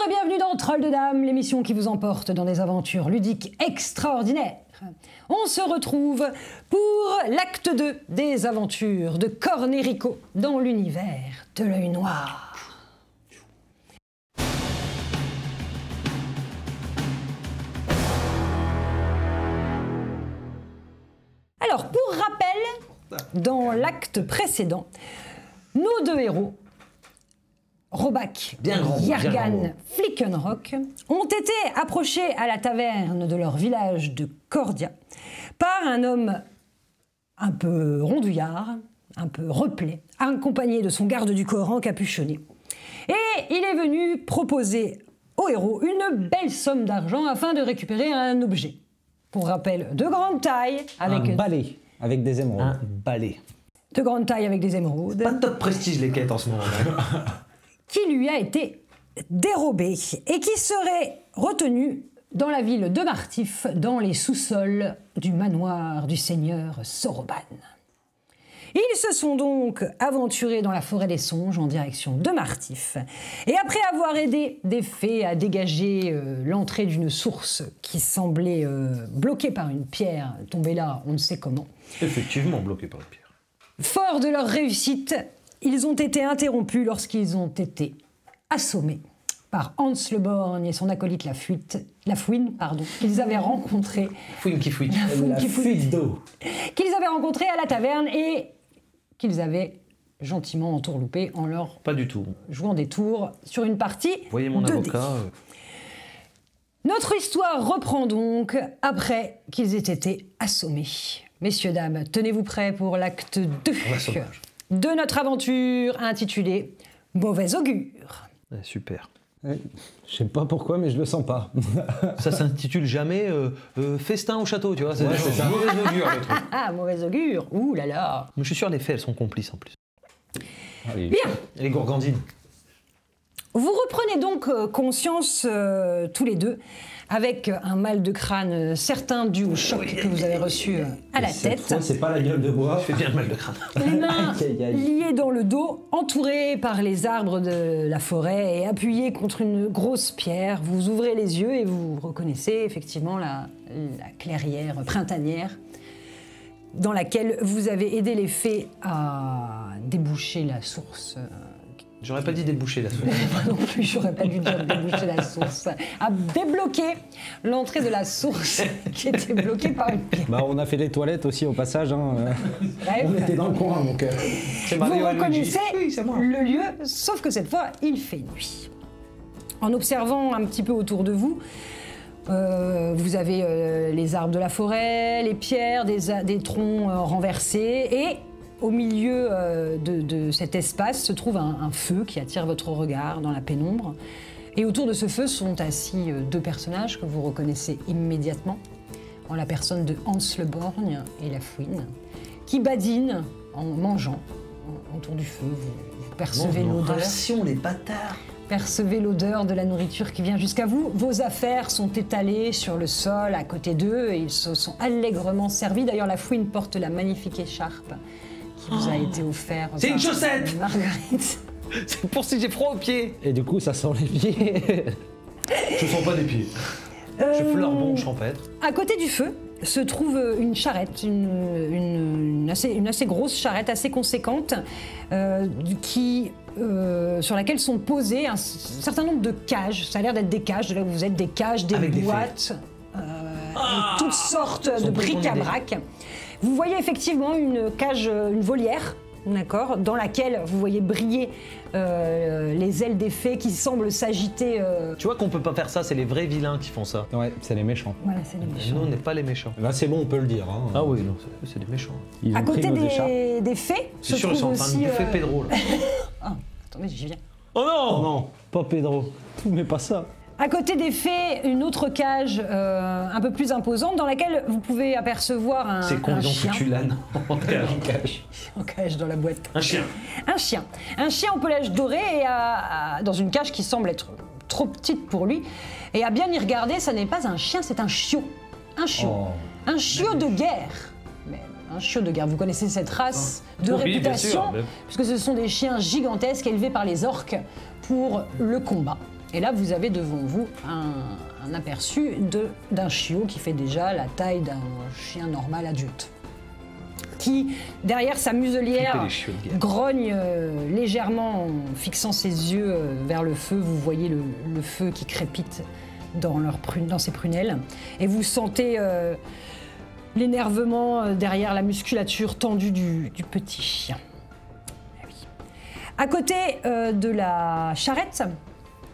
et bienvenue dans Trolls de Dames, l'émission qui vous emporte dans des aventures ludiques extraordinaires. On se retrouve pour l'acte 2 des aventures de Cornerico dans l'univers de l'œil noir. Alors, pour rappel, dans l'acte précédent, nos deux héros, Roback et Yergan Flickenrock, ont été approchés à la taverne de leur village de Cordia par un homme un peu rondouillard, un peu replé, accompagné de son garde du corps encapuchonné. Et il est venu proposer aux héros une belle somme d'argent afin de récupérer un objet. Pour rappel, de grande taille, avec... Un balai avec des émeraudes. Un balai. De grande taille avec des émeraudes. Pas top prestige les quêtes en ce moment. Qui lui a été dérobé et qui serait retenu dans la ville de Martif, dans les sous-sols du manoir du seigneur Soroban. Ils se sont donc aventurés dans la forêt des songes en direction de Martif. Et après avoir aidé des fées à dégager l'entrée d'une source qui semblait bloquée par une pierre tombée là, on ne sait comment. Effectivement bloqué par une pierre. Fort de leur réussite, ils ont été interrompus lorsqu'ils ont été assommés par Hans le Borgne et son acolyte la Fouine, qu'ils avaient rencontré. Fouine qui fouine. La fuite d'eau. Qu'ils avaient rencontré à la taverne et qu'ils avaient gentiment entourloupé en leur Pas du tout. jouant des tours sur une partie. Voyez mon 2D. avocat. Notre histoire reprend donc après qu'ils aient été assommés. Messieurs, dames, tenez-vous prêts pour l'acte 2 L'assommage. de notre aventure intitulée Mauvais augure. Ouais, super. Ouais, je sais pas pourquoi, mais je le sens pas. Ça s'intitule jamais festin au château, tu vois. C'est ça. mauvais augure le truc. Ah, mauvais augure. Ouh là là. Mais je suis sûr les fées elles sont complices en plus. Allez. Bien. Et les gourgandines. Vous reprenez donc conscience tous les deux avec un mal de crâne certain dû au choc que vous avez reçu à la Cette tête. fois, c'est pas la gueule de bois. Ça fait bien mal de crâne. Les mains Aïe, aïe, aïe. liées dans le dos, entourées par les arbres de la forêt et appuyées contre une grosse pierre. Vous ouvrez les yeux et vous reconnaissez effectivement la clairière printanière dans laquelle vous avez aidé les fées à déboucher la source. J'aurais pas dit déboucher la source. Moi non plus, j'aurais pas dû dire déboucher la source. À débloquer l'entrée de la source qui était bloquée par une pierre. Bah, on a fait les toilettes aussi au passage. Hein. Bref. On était dans le coin, donc. C'est Vous Mario et Luigi. reconnaissez Oui, c'est moi. le lieu, sauf que cette fois, il fait nuit. En observant un petit peu autour de vous, vous avez les arbres de la forêt, les pierres, des troncs renversés, et au milieu de cet espace se trouve un feu qui attire votre regard dans la pénombre. Et autour de ce feu sont assis deux personnages que vous reconnaissez immédiatement, en la personne de Hans le Borgne et la Fouine, qui badinent en mangeant autour du feu. Vous percevez l'odeur. Ration, les bâtards. Percevez l'odeur de la nourriture qui vient jusqu'à vous. Vos affaires sont étalées sur le sol à côté d'eux et ils se sont allègrement servis. D'ailleurs, la Fouine porte la magnifique écharpe qui vous a été offerte. C'est une par chaussette. Marguerite. C'est pour si j'ai froid aux pieds. Et du coup, ça sent les pieds. Je sens pas des pieds. Je fleure bon champêtre. À côté du feu se trouve une charrette, une assez grosse charrette, assez conséquente, sur laquelle sont posées un certain nombre de cages. Ça a l'air d'être des cages, de là où vous êtes, des cages, des Avec des boîtes, et toutes sortes de Sont plus bric-à-brac. Vous voyez effectivement une cage, une volière, d'accord, dans laquelle vous voyez briller les ailes des fées qui semblent s'agiter. Tu vois qu'on peut pas faire ça, c'est les vrais vilains qui font ça. Ouais, c'est les méchants. Voilà, c'est les Nous, méchants. on n'est pas les méchants. Là, c'est bon, on peut le dire. Hein. Ah oui, non, c'est des méchants. Ils ont À pris côté nos écharpes. des fées C'est se sûr, ils sont trouve en train aussi. de bouffer Pedro, là. Ah, attendez, j'y viens. Oh Oh non. non, pas Pedro. Mais pas ça. À côté des fées, une autre cage un peu plus imposante dans laquelle vous pouvez apercevoir un, C'est con, un ils ont chien. foutu l'âne en cage. En cage dans la boîte. Un chien. Un chien. Un chien au pelage doré et dans une cage qui semble être trop petite pour lui. Et à bien y regarder, ça n'est pas un chien, c'est un chiot. Un chiot. Oh. Un chiot de guerre. Mais un chiot de guerre. Vous connaissez cette race de Oui, bien réputation, sûr, mais- puisque ce sont des chiens gigantesques élevés par les orques pour le combat. Et là, vous avez devant vous un aperçu d'un chiot qui fait déjà la taille d'un chien normal adulte. Qui, derrière sa muselière, Flipper les chiots de guerre. grogne légèrement en fixant ses yeux vers le feu. Vous voyez le feu qui crépite dans ses prunelles. Et vous sentez l'énervement derrière la musculature tendue du petit chien. Eh oui. À côté de la charrette,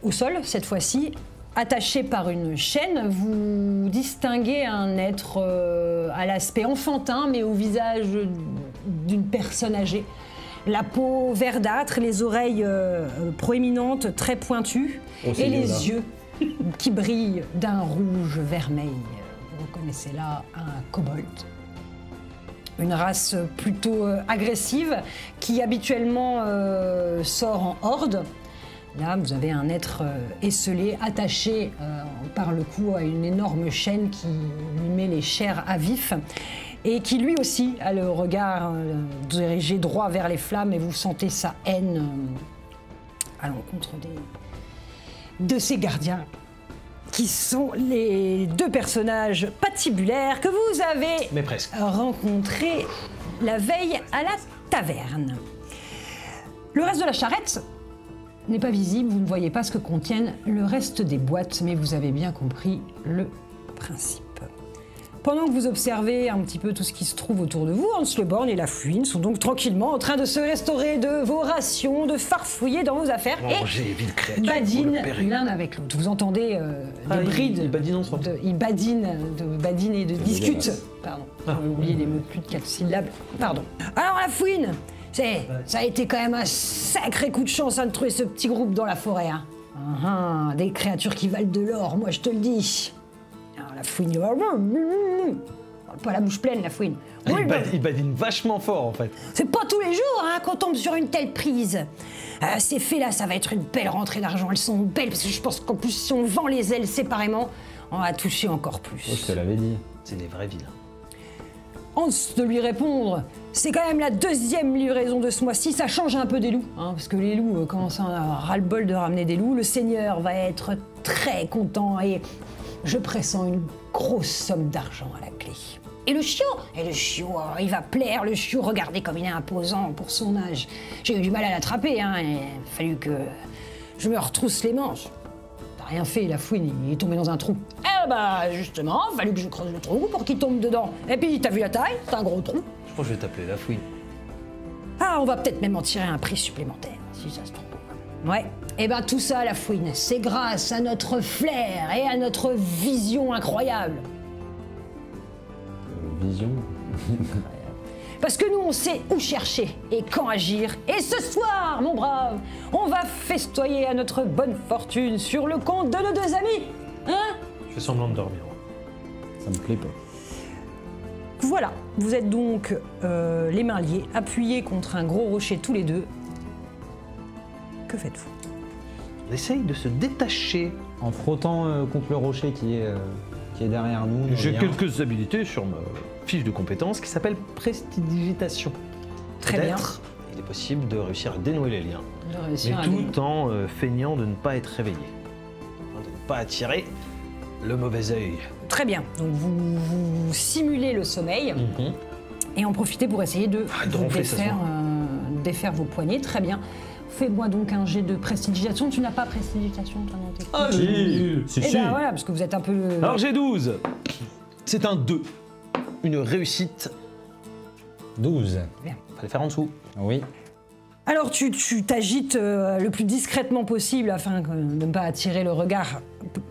au sol cette fois-ci, attaché par une chaîne, vous distinguez un être à l'aspect enfantin, mais au visage d'une personne âgée. La peau verdâtre, les oreilles proéminentes, très pointues, Oh, c'est et les Yoda. yeux qui brillent d'un rouge vermeil. Vous reconnaissez là un kobold. Une race plutôt agressive qui habituellement sort en horde. Là, vous avez un être esselé, attaché par le cou à une énorme chaîne qui lui met les chairs à vif et qui lui aussi a le regard dirigé droit vers les flammes et vous sentez sa haine à l'encontre de ses gardiens, qui sont les deux personnages patibulaires que vous avez Mais presque. rencontrés la veille à la taverne. Le reste de la charrette n'est pas visible, vous ne voyez pas ce que contiennent le reste des boîtes, mais vous avez bien compris le principe. Pendant que vous observez un petit peu tout ce qui se trouve autour de vous, Hans le Borgne et la Fouine sont donc tranquillement en train de se restaurer de vos rations, de farfouiller dans vos affaires Manger, ville créature. badinent pour le périr. l'un avec l'autre. Vous entendez Ah, des brides. ils badinent ensemble. Ils badinent et de discutent. dégueulasse. Pardon, Ah. j'ai oublié les mots de plus de 4 syllabes. Pardon. Alors la Fouine, ça a été quand même un sacré coup de chance de trouver ce petit groupe dans la forêt. Hein. Des créatures qui valent de l'or, moi je te le dis. Alors la Fouine, parle pas la bouche pleine la Fouine. Oui, Ils badinent vachement fort en fait. c'est pas tous les jours hein, qu'on tombe sur une telle prise. Ces fées-là, ça va être une belle rentrée d'argent. Elles sont belles parce que je pense qu'en plus, si on vend les ailes séparément, on va toucher encore Oh, plus. je te l'avais dit. C'est des vrais vilains. Hans de lui répondre, c'est quand même la 2e livraison de ce mois-ci, ça change un peu des loups, hein, parce que les loups commencent à avoir ras-le-bol de ramener des loups. Le seigneur va être très content et je pressens une grosse somme d'argent à la clé. Et le chiot, il va plaire, le chiot, regardez comme il est imposant pour son âge. J'ai eu du mal à l'attraper, hein, il a fallu que je me retrousse les manches. T'as rien fait, la Fouine, il est tombé dans un trou. Eh bah justement, il a fallu que je creuse le trou pour qu'il tombe dedans. Et puis t'as vu la taille, c'est un gros trou. Je pense que je vais t'appeler la fouine. Ah, on va peut-être même en tirer un prix supplémentaire, si ça se trouve. Ouais, et ben tout ça, la Fouine, c'est grâce à notre flair et à notre vision incroyable. Vision. Parce que nous, on sait où chercher et quand agir. Et ce soir, mon brave, on va festoyer à notre bonne fortune sur le compte de nos 2 amis. Hein? Je fais semblant de dormir. Ça me plaît pas. Voilà, vous êtes donc les mains liées, appuyés contre un gros rocher tous les deux. Que faites-vous? On essaye de se détacher. En frottant contre le rocher qui est derrière nous. dans J'ai le lien. quelques habilités sur ma fiche de compétences qui s'appelle prestidigitation. Très bien. Peut-être, il est possible de réussir à dénouer les liens, De mais réussir à tout en feignant de ne pas être réveillé, de ne pas attirer le mauvais œil. Très bien, donc vous simulez le sommeil et en profitez pour essayer de, Arrête de vous ronfler, ça se défaire vos poignets. Très bien. Fais-moi donc un jet de prestidigitation. Tu n'as pas prestidigitation, toi, dans tes Ah, Si, Eh si. ben voilà, parce que vous êtes un peu... Alors j'ai 12. C'est un 2. Une réussite. 12. Fallait faire en dessous. Oui. Alors tu t'agites le plus discrètement possible afin de ne pas attirer le regard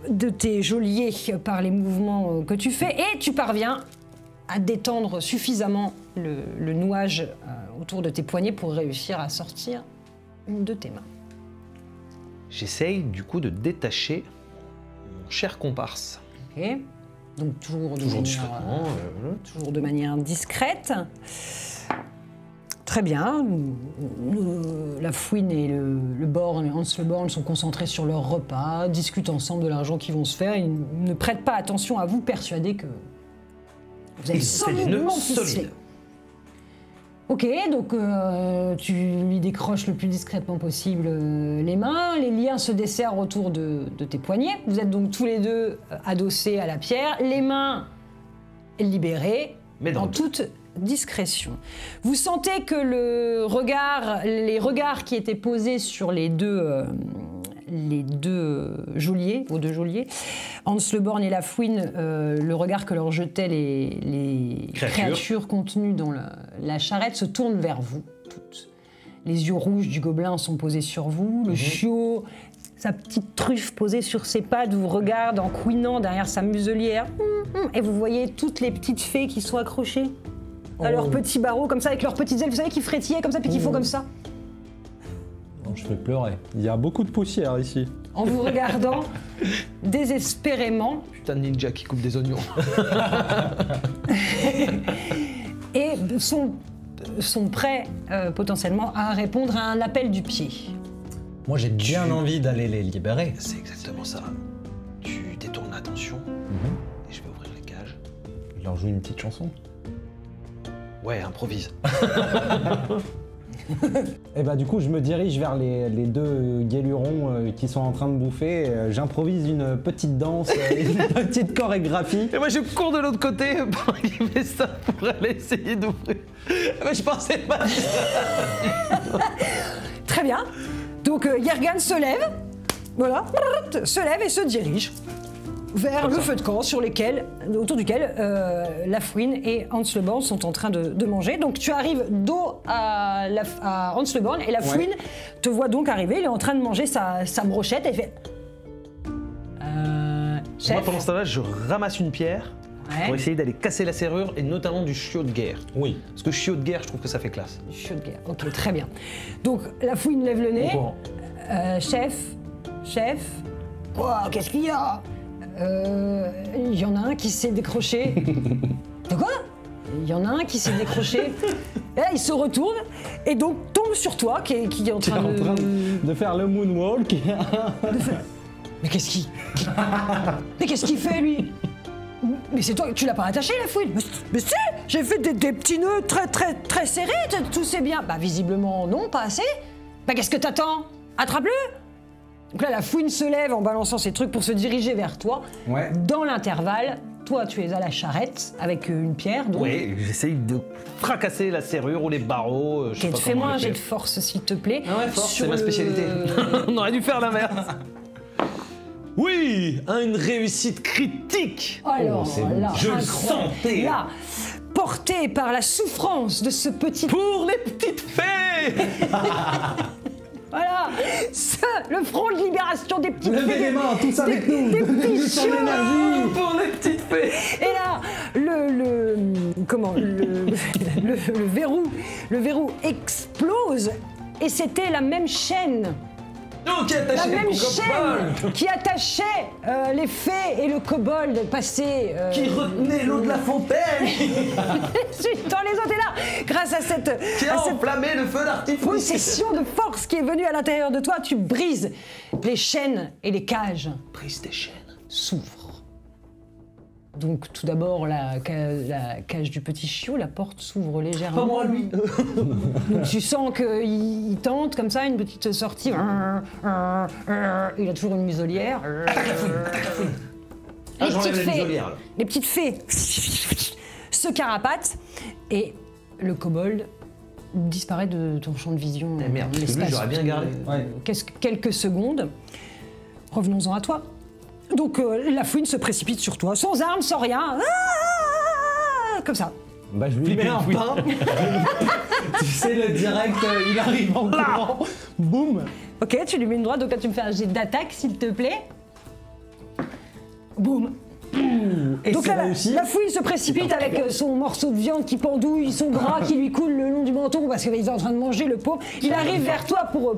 de tes geôliers par les mouvements que tu fais et tu parviens à détendre suffisamment le nouage autour de tes poignets pour réussir à sortir une de tes mains. J'essaye du coup de détacher mon cher comparse. Ok. Donc toujours Toujours discrètement. toujours de manière discrète. Très bien. La Fouine et le Borgne, Hans le Borgne, sont concentrés sur leur repas, discutent ensemble de l'argent qu'ils vont se faire. Ils ne prêtent pas attention à vous, persuadés que vous avez Ils ont fait une solidement solide. ficelé. Ok, donc tu lui décroches le plus discrètement possible les mains, les liens se desserrent autour de tes poignets. Vous êtes donc tous les deux adossés à la pierre, les mains libérées, Mais dans en le toute discrétion. Vous sentez que les regards qui étaient posés sur les deux geôliers, aux deux geôliers, Hans Le Borgne et La Fouine, le regard que leur jetaient les créatures contenues dans la charrette se tourne vers vous toutes. Les yeux rouges du gobelin sont posés sur vous, le chiot, sa petite truffe posée sur ses pattes, vous regarde en couinant derrière sa muselière, et vous voyez toutes les petites fées qui sont accrochées à leurs petits barreaux, comme ça, avec leurs petites ailes, vous savez, qui frétillaient comme ça, puis qui font comme ça. Non, je vais pleurer. Il y a beaucoup de poussière ici. En vous regardant désespérément, Putain de ninja qui coupe des oignons. et sont prêts potentiellement à répondre à un appel du pied. Moi, j'ai bien envie d'aller les libérer. C'est exactement ça. Tu détournes l'attention et je vais ouvrir les cages. Il leur joue une petite chanson. Ouais, improvise. Et bah du coup, je me dirige vers les deux guélurons qui sont en train de bouffer. J'improvise une petite danse, une petite chorégraphie. Et moi je cours de l'autre côté pour arriver ça pour aller essayer d'ouvrir. Mais je pensais pas. Très bien. Donc Yergan se lève, voilà, se lève et se dirige vers le feu de camp autour duquel La Fouine et Hans Le Borgne sont en train de manger. Donc tu arrives dos à Hans Le Borgne et La Fouine te voit donc arriver. Il est en train de manger sa brochette et il fait... chef. Moi pendant ce temps-là, je ramasse une pierre Ouais. pour essayer d'aller casser la serrure et notamment du chiot de guerre. Oui. Parce que chiot de guerre, je trouve que ça fait classe. Chiot de guerre. Ok, très bien. Donc La Fouine lève le nez. Bon. Chef, quoi, qu'est-ce qu'il y a? Il y en a un qui s'est décroché. De quoi? Il y en a un qui s'est décroché. Et là, il se retourne et donc tombe sur toi, qui est en train de faire le moonwalk. Mais qu'est-ce qu'il fait, lui? Mais c'est toi, tu l'as pas attaché, La Fouine? Mais si, j'ai fait des petits nœuds très serrés, tout c'est bien. Bah visiblement non, pas assez. Bah qu'est-ce que t'attends? Attrape-le! Donc là, La Fouine se lève en balançant ses trucs pour se diriger vers toi. Ouais. Dans l'intervalle, toi, tu es à la charrette avec une pierre. Donc... Oui, j'essaye de fracasser la serrure ou les barreaux. Je sais Ok, pas fais-moi comment un le jet de faire. force, s'il te plaît. Ah ouais, force, Sur c'est ma spécialité. On aurait dû faire l'inverse. Oui, une réussite critique. Alors, c'est bon. là, Je le incroyable. sentais. Là, porté par la souffrance de ce petit... Pour les petites fées. Voilà, le front de libération des petites Levez filles, les mains, tous avec nous. des petits Nous sommes chiots. l'énergie. Pour les petites fées. Et là, le verrou explose et c'était la même chaîne. Donc, La même chaîne qui attachait les fées et le kobold passé Qui retenait l'eau de la fontaine. dans les autres. Et là, grâce à cette Qui a enflammé le feu d'artifice. possession de force qui est venue à l'intérieur de toi, tu brises les chaînes et les cages Prise des chaînes. s'ouvrent. Donc tout d'abord la cage du petit chiot, la porte s'ouvre légèrement. Pas moi, lui. Donc tu sens qu'il tente comme ça une petite sortie. Il a toujours une muselière. Ah, j'enlève la muselière, là. Les petites fées se carapatent et le kobold disparaît de ton champ de vision. Eh merde, parce que lui, l'espace j'aurais bien de- gardé. Ouais. Quelques secondes. Revenons-en à toi. Donc La Fouine se précipite sur toi, sans armes, sans rien. Comme ça. Bah je lui mets un pain. Tu sais, le direct, il arrive en courant. Boum. Ok, tu lui mets une droite, donc là tu me fais un jet d'attaque, s'il te plaît. Boum. Et Donc c'est là, réussi. la Fouine se précipite avec son morceau de viande qui pendouille, son gras qui lui coule le long du menton parce qu'il est en train de manger, le pauvre. Il arrive vers toi pour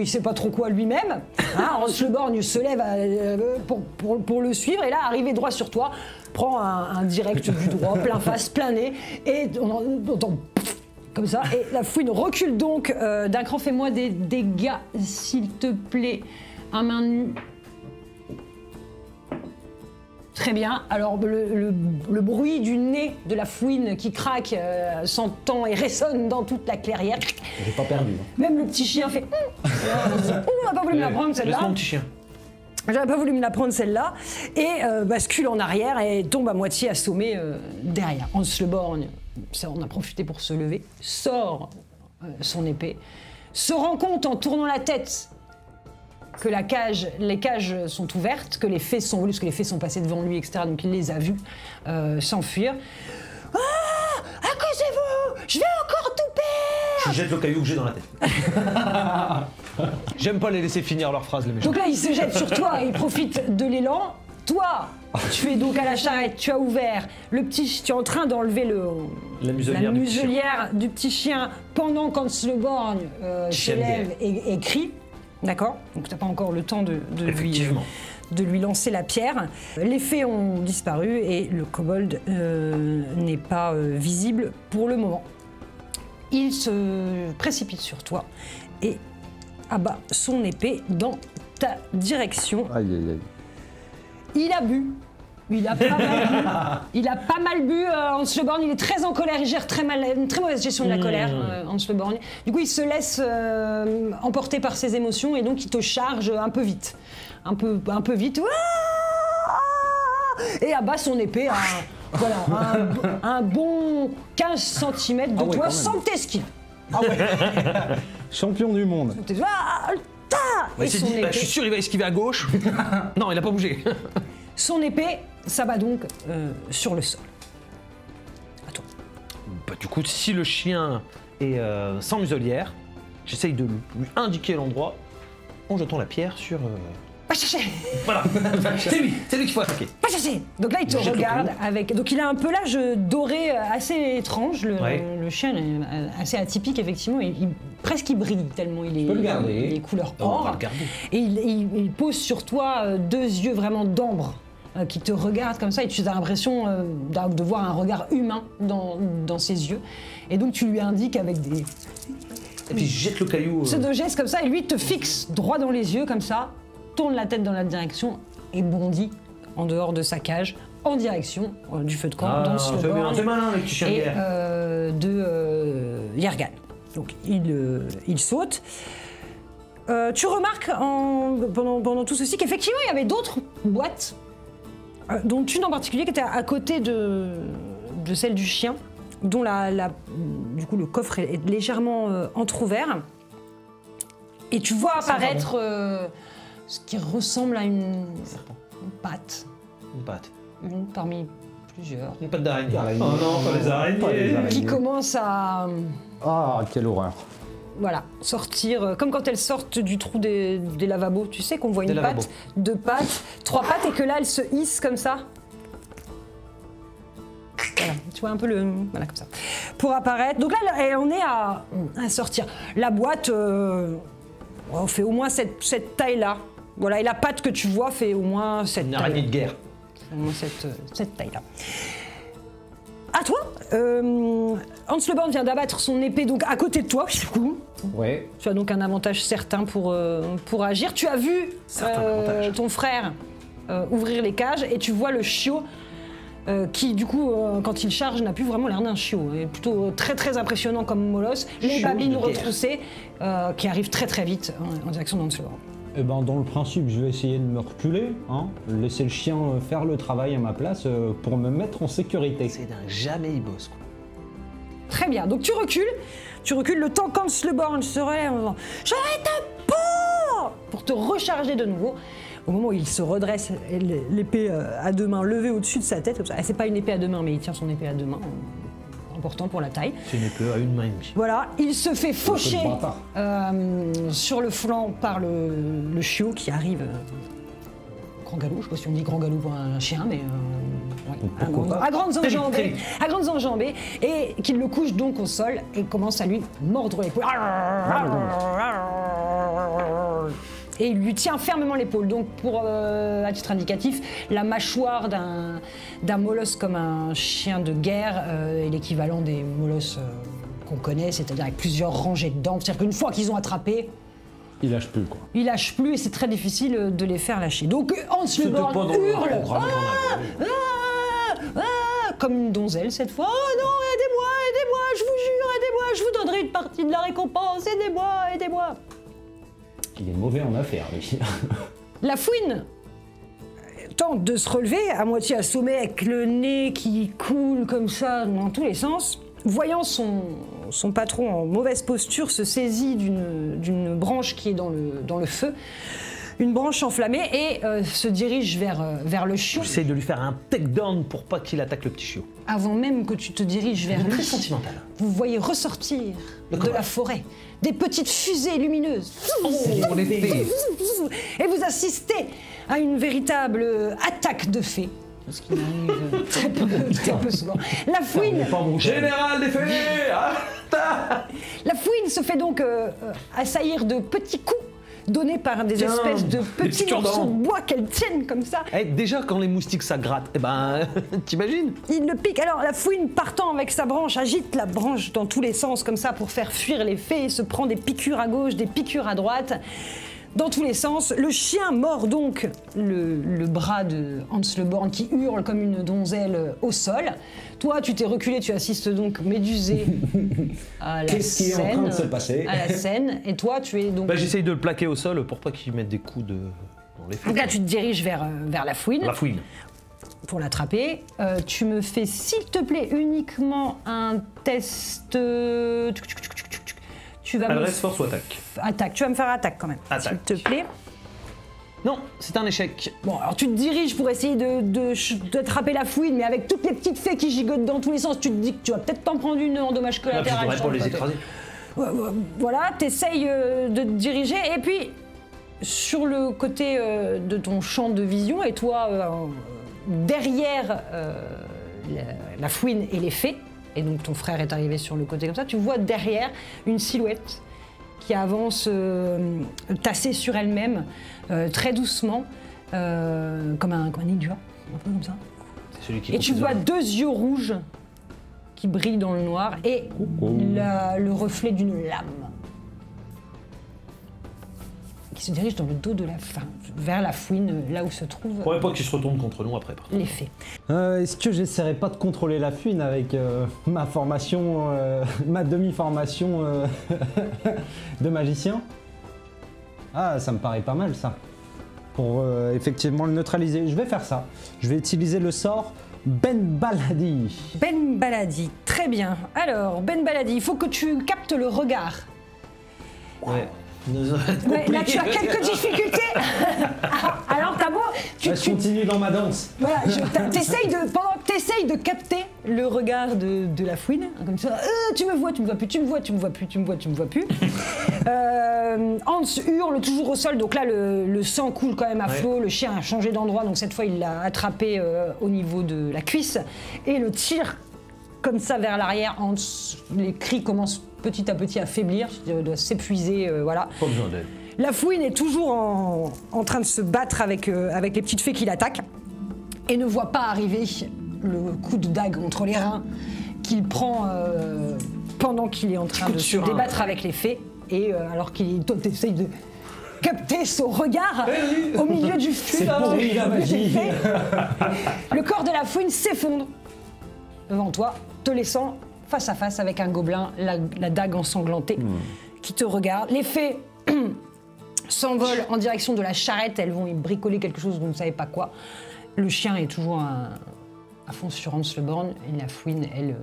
il sait pas trop quoi lui-même. Hein, Hans Le Borgne se lève pour le suivre et là, arrivé droit sur toi, prend un direct du droit, plein face, plein nez, et on entend comme ça. Et la Fouine recule donc d'un cran. Fais-moi des dégâts, s'il te plaît, à main nue. Très bien. Alors, le bruit du nez de la fouine qui craque s'entend et résonne dans toute la clairière. J'ai pas perdu. Même le petit chien fait on n'a pas voulu me la prendre celle-là. Laisse mon petit chien. J'avais pas voulu me la prendre celle-là. Et bascule en arrière et tombe à moitié assommé derrière. Hans Le Borgne, ça on a profité pour se lever, sort son épée, se rend compte en tournant la tête que les cages sont ouvertes, que les fées sont volées, parce que les fées sont passées devant lui, etc. Donc il les a vues s'enfuir. Ah, accusez-vous, je vais encore tout perdre. Je jette le caillou que j'ai dans la tête. J'aime pas les laisser finir leurs phrases, les méchants. Donc là, il se jette sur toi et il profite de l'élan. Toi, tu es donc à la charrette, tu as ouvert le petit, tu es en train d'enlever La muselière du petit chien pendant qu'Hans Le Borgne se lève et crie. D'accord? Donc tu n'as pas encore le temps de lui lancer la pierre. Les fées ont disparu et le kobold n'est pas visible pour le moment. Il se précipite sur toi et abat son épée dans ta direction. Aïe, aïe, aïe. Il a bu. Il a pas mal bu. Il a pas mal bu, Hans Le Borgne. Il est très en colère. Il gère une très mauvaise gestion de la colère, Hans Le Borgne. Du coup, il se laisse emporter par ses émotions et donc il te charge un peu vite. Un peu vite. Et abat son épée à un bon 15 cm de toi sans que t'esquives. Ah ouais. Champion du monde. Et son épée, je suis sûr il va esquiver à gauche. Non, il a pas bougé. Son épée s'abat donc sur le sol. À toi. Bah, du coup, si le chien est sans muselière, j'essaye de lui indiquer l'endroit en jetant la pierre sur... Pas chercher. Voilà, c'est lui qu'il faut attaquer. Pas chercher. Donc là, il te regarde avec... Donc il a un pelage doré assez étrange. Le chien est assez atypique, effectivement. Presque il brille tellement il est couleur or. On va le garder. Et il pose sur toi deux yeux vraiment d'ambre qui te regardent comme ça. Et tu as l'impression de voir un regard humain dans ses yeux. Et donc tu lui indiques avec des... Et puis je jette le caillou... pseudo-gestes comme ça. Et lui, il te fixe droit dans les yeux comme ça. Tourne la tête dans la direction et bondit en dehors de sa cage en direction du feu de camp dans le Borgne et de Yergan. Donc il saute. Tu remarques pendant tout ceci qu'effectivement il y avait d'autres boîtes, dont une en particulier qui était à côté de celle du chien, dont du coup le coffre est légèrement entrouvert. Et tu vois apparaître ce qui ressemble à une patte. Une patte. Une parmi plusieurs. Une patte d'araignée. Oh non, pas les araignées. Qui commence à... Ah, quelle horreur. Voilà, sortir, comme quand elles sortent du trou des lavabos. Tu sais qu'on voit une patte, deux pattes, trois pattes et que là, elles se hissent comme ça. Voilà, tu vois un peu voilà, comme ça. Pour apparaître. Donc là, on est à sortir. La boîte fait au moins cette taille-là. Voilà, et la patte que tu vois fait au moins cette taille. Une araignée de guerre. Au moins cette taille-là. À toi, Hans Le Borgne vient d'abattre son épée donc à côté de toi. Ouais. Tu as donc un avantage certain pour agir. Tu as vu ton frère ouvrir les cages et tu vois le chiot qui, du coup, quand il charge, n'a plus vraiment l'air d'un chiot. Il est plutôt très très impressionnant comme molosse. Les babines retroussées qui arrivent très très vite en direction d'Hans Le Borgne. Eh ben, dans le principe, je vais essayer de me reculer, laisser le chien faire le travail à ma place pour me mettre en sécurité. C'est dingue, jamais il bosse, quoi. Très bien, donc tu recules le temps qu'Hans Le Borgne se relève en disant « J'arrête un pour te recharger de nouveau. Au moment où il se redresse, l'épée à deux mains levée au-dessus de sa tête, comme ça. C'est pas une épée à deux mains, mais il tient son épée à deux mains, important pour la taille. C'est une épée à une main et demie. Voilà, il se fait faucher sur le flanc par le chiot qui arrive. Grand galop, je sais pas si on dit grand galop pour un chien, mais à grandes enjambées, et qu'il le couche donc au sol et commence à lui mordre l'épaule. Et il lui tient fermement l'épaule. Donc, à titre indicatif, la mâchoire d'un molosse comme un chien de guerre est l'équivalent des molosses qu'on connaît, c'est-à-dire avec plusieurs rangées de dents. C'est-à-dire qu'une fois qu'ils ont attrapé, Il lâche plus, quoi. Ils lâchent plus et c'est très difficile de les faire lâcher. Donc Hans le Borgne hurle comme une donzelle cette fois. Oh non, aidez-moi, je vous jure, aidez-moi, je vous donnerai une partie de la récompense, aidez-moi. Il est mauvais en affaires, lui. La fouine tente de se relever, à moitié assommée, avec le nez qui coule comme ça dans tous les sens. Voyant son patron en mauvaise posture, se saisit d'une branche qui est dans le feu, une branche enflammée, et se dirige vers le chiot. J'essaye de lui faire un takedown pour pas qu'il attaque le petit chiot. Avant même que tu te diriges vers Très lui, sentimental. vous voyez ressortir de la forêt des petites fusées lumineuses. Oh, les fées. Et vous assistez à une véritable attaque de fées. Ce qui m'arrive très peu souvent. La fouine, Général des fées. la fouine se fait donc assaillir de petits coups donnés par des espèces de petits petits morceaux de cure-dents. bois qu'elle tienne comme ça. Eh, déjà, quand les moustiques ça gratte, eh ben, t'imagines? Il le pique. Alors la fouine, partant avec sa branche, agite la branche dans tous les sens comme ça pour faire fuir les fées, se prend des piqûres à gauche, des piqûres à droite, dans tous les sens. Le chien mord donc le bras de Hans le Borgne qui hurle comme une donzelle au sol. Toi, tu t'es reculé, tu assistes donc médusé à la Qu'est-ce qui est en train de se passer? à la scène. Et toi, tu es donc... Bah, j'essaye de le plaquer au sol pour pas qu'il mette des coups dans les fées. Donc là, tu te diriges vers la fouine. La fouine. Pour l'attraper. Tu me fais, s'il te plaît, uniquement un test... Tu vas me Adresse, force ou attaque? Attaque. Tu vas me faire attaque quand même, Attaque. s'il te plaît. Non, c'est un échec. Bon, alors tu te diriges pour essayer d'attraper la fouine, mais avec toutes les petites fées qui gigotent dans tous les sens, tu te dis que tu vas peut-être t'en prendre une en dommage Là, tu collatéral. devrais pas les écraser. Voilà, t'essayes de te diriger, et puis sur le côté de ton champ de vision, et toi derrière la fouine et les fées, et donc ton frère est arrivé sur le côté comme ça, tu vois derrière une silhouette qui avance tassée sur elle-même, très doucement, comme un ninja, un peu comme ça. C'est celui qui Et coupe tu les vois oreilles. 2 yeux rouges qui brillent dans le noir et le reflet d'une lame qui se dirige dans le dos de vers la fouine, là où se trouve Faudrait pas qu'il se retourne contre nous après. les fées. Est-ce que j'essaierai pas de contrôler la fouine avec ma formation, ma demi-formation de magicien? Ah, ça me paraît pas mal ça. Pour effectivement le neutraliser. Je vais faire ça. Je vais utiliser le sort Ben Baladi. Ben Baladi, très bien. Alors, Ben Baladi, il faut que tu captes le regard. Ouais. Ouais, là, tu as quelques difficultés. Alors, t'as beau... Je continue dans ma danse. Voilà, pendant que t'essayes de capter le regard de la fouine, hein, comme ça, tu me vois, tu me vois plus, tu me vois, tu me vois plus, tu me vois, tu me vois plus. Hans hurle toujours au sol, donc là le sang coule quand même à flot, le chien a changé d'endroit, donc cette fois il l'a attrapé au niveau de la cuisse et le tire comme ça vers l'arrière. Hans, les cris commencent petit à petit à faiblir, doit s'épuiser, voilà. Pas besoin d'aide. La fouine est toujours en train de se battre avec les petites fées qui l'attaquent et ne voit pas arriver le coup de dague entre les reins qu'il prend pendant qu'il est en train de se débattre avec les fées. Et alors toi t'essayes de capter son regard au milieu du feu. C'est pourri, la magie. Le corps de la fouine s'effondre devant toi, te laissant face à face avec un gobelin, la dague ensanglantée, qui te regarde. Les fées s'envolent en direction de la charrette, elles vont y bricoler quelque chose, vous ne savez pas quoi. Le chien est toujours à fond sur Hans le Borgne, et la fouine, elle,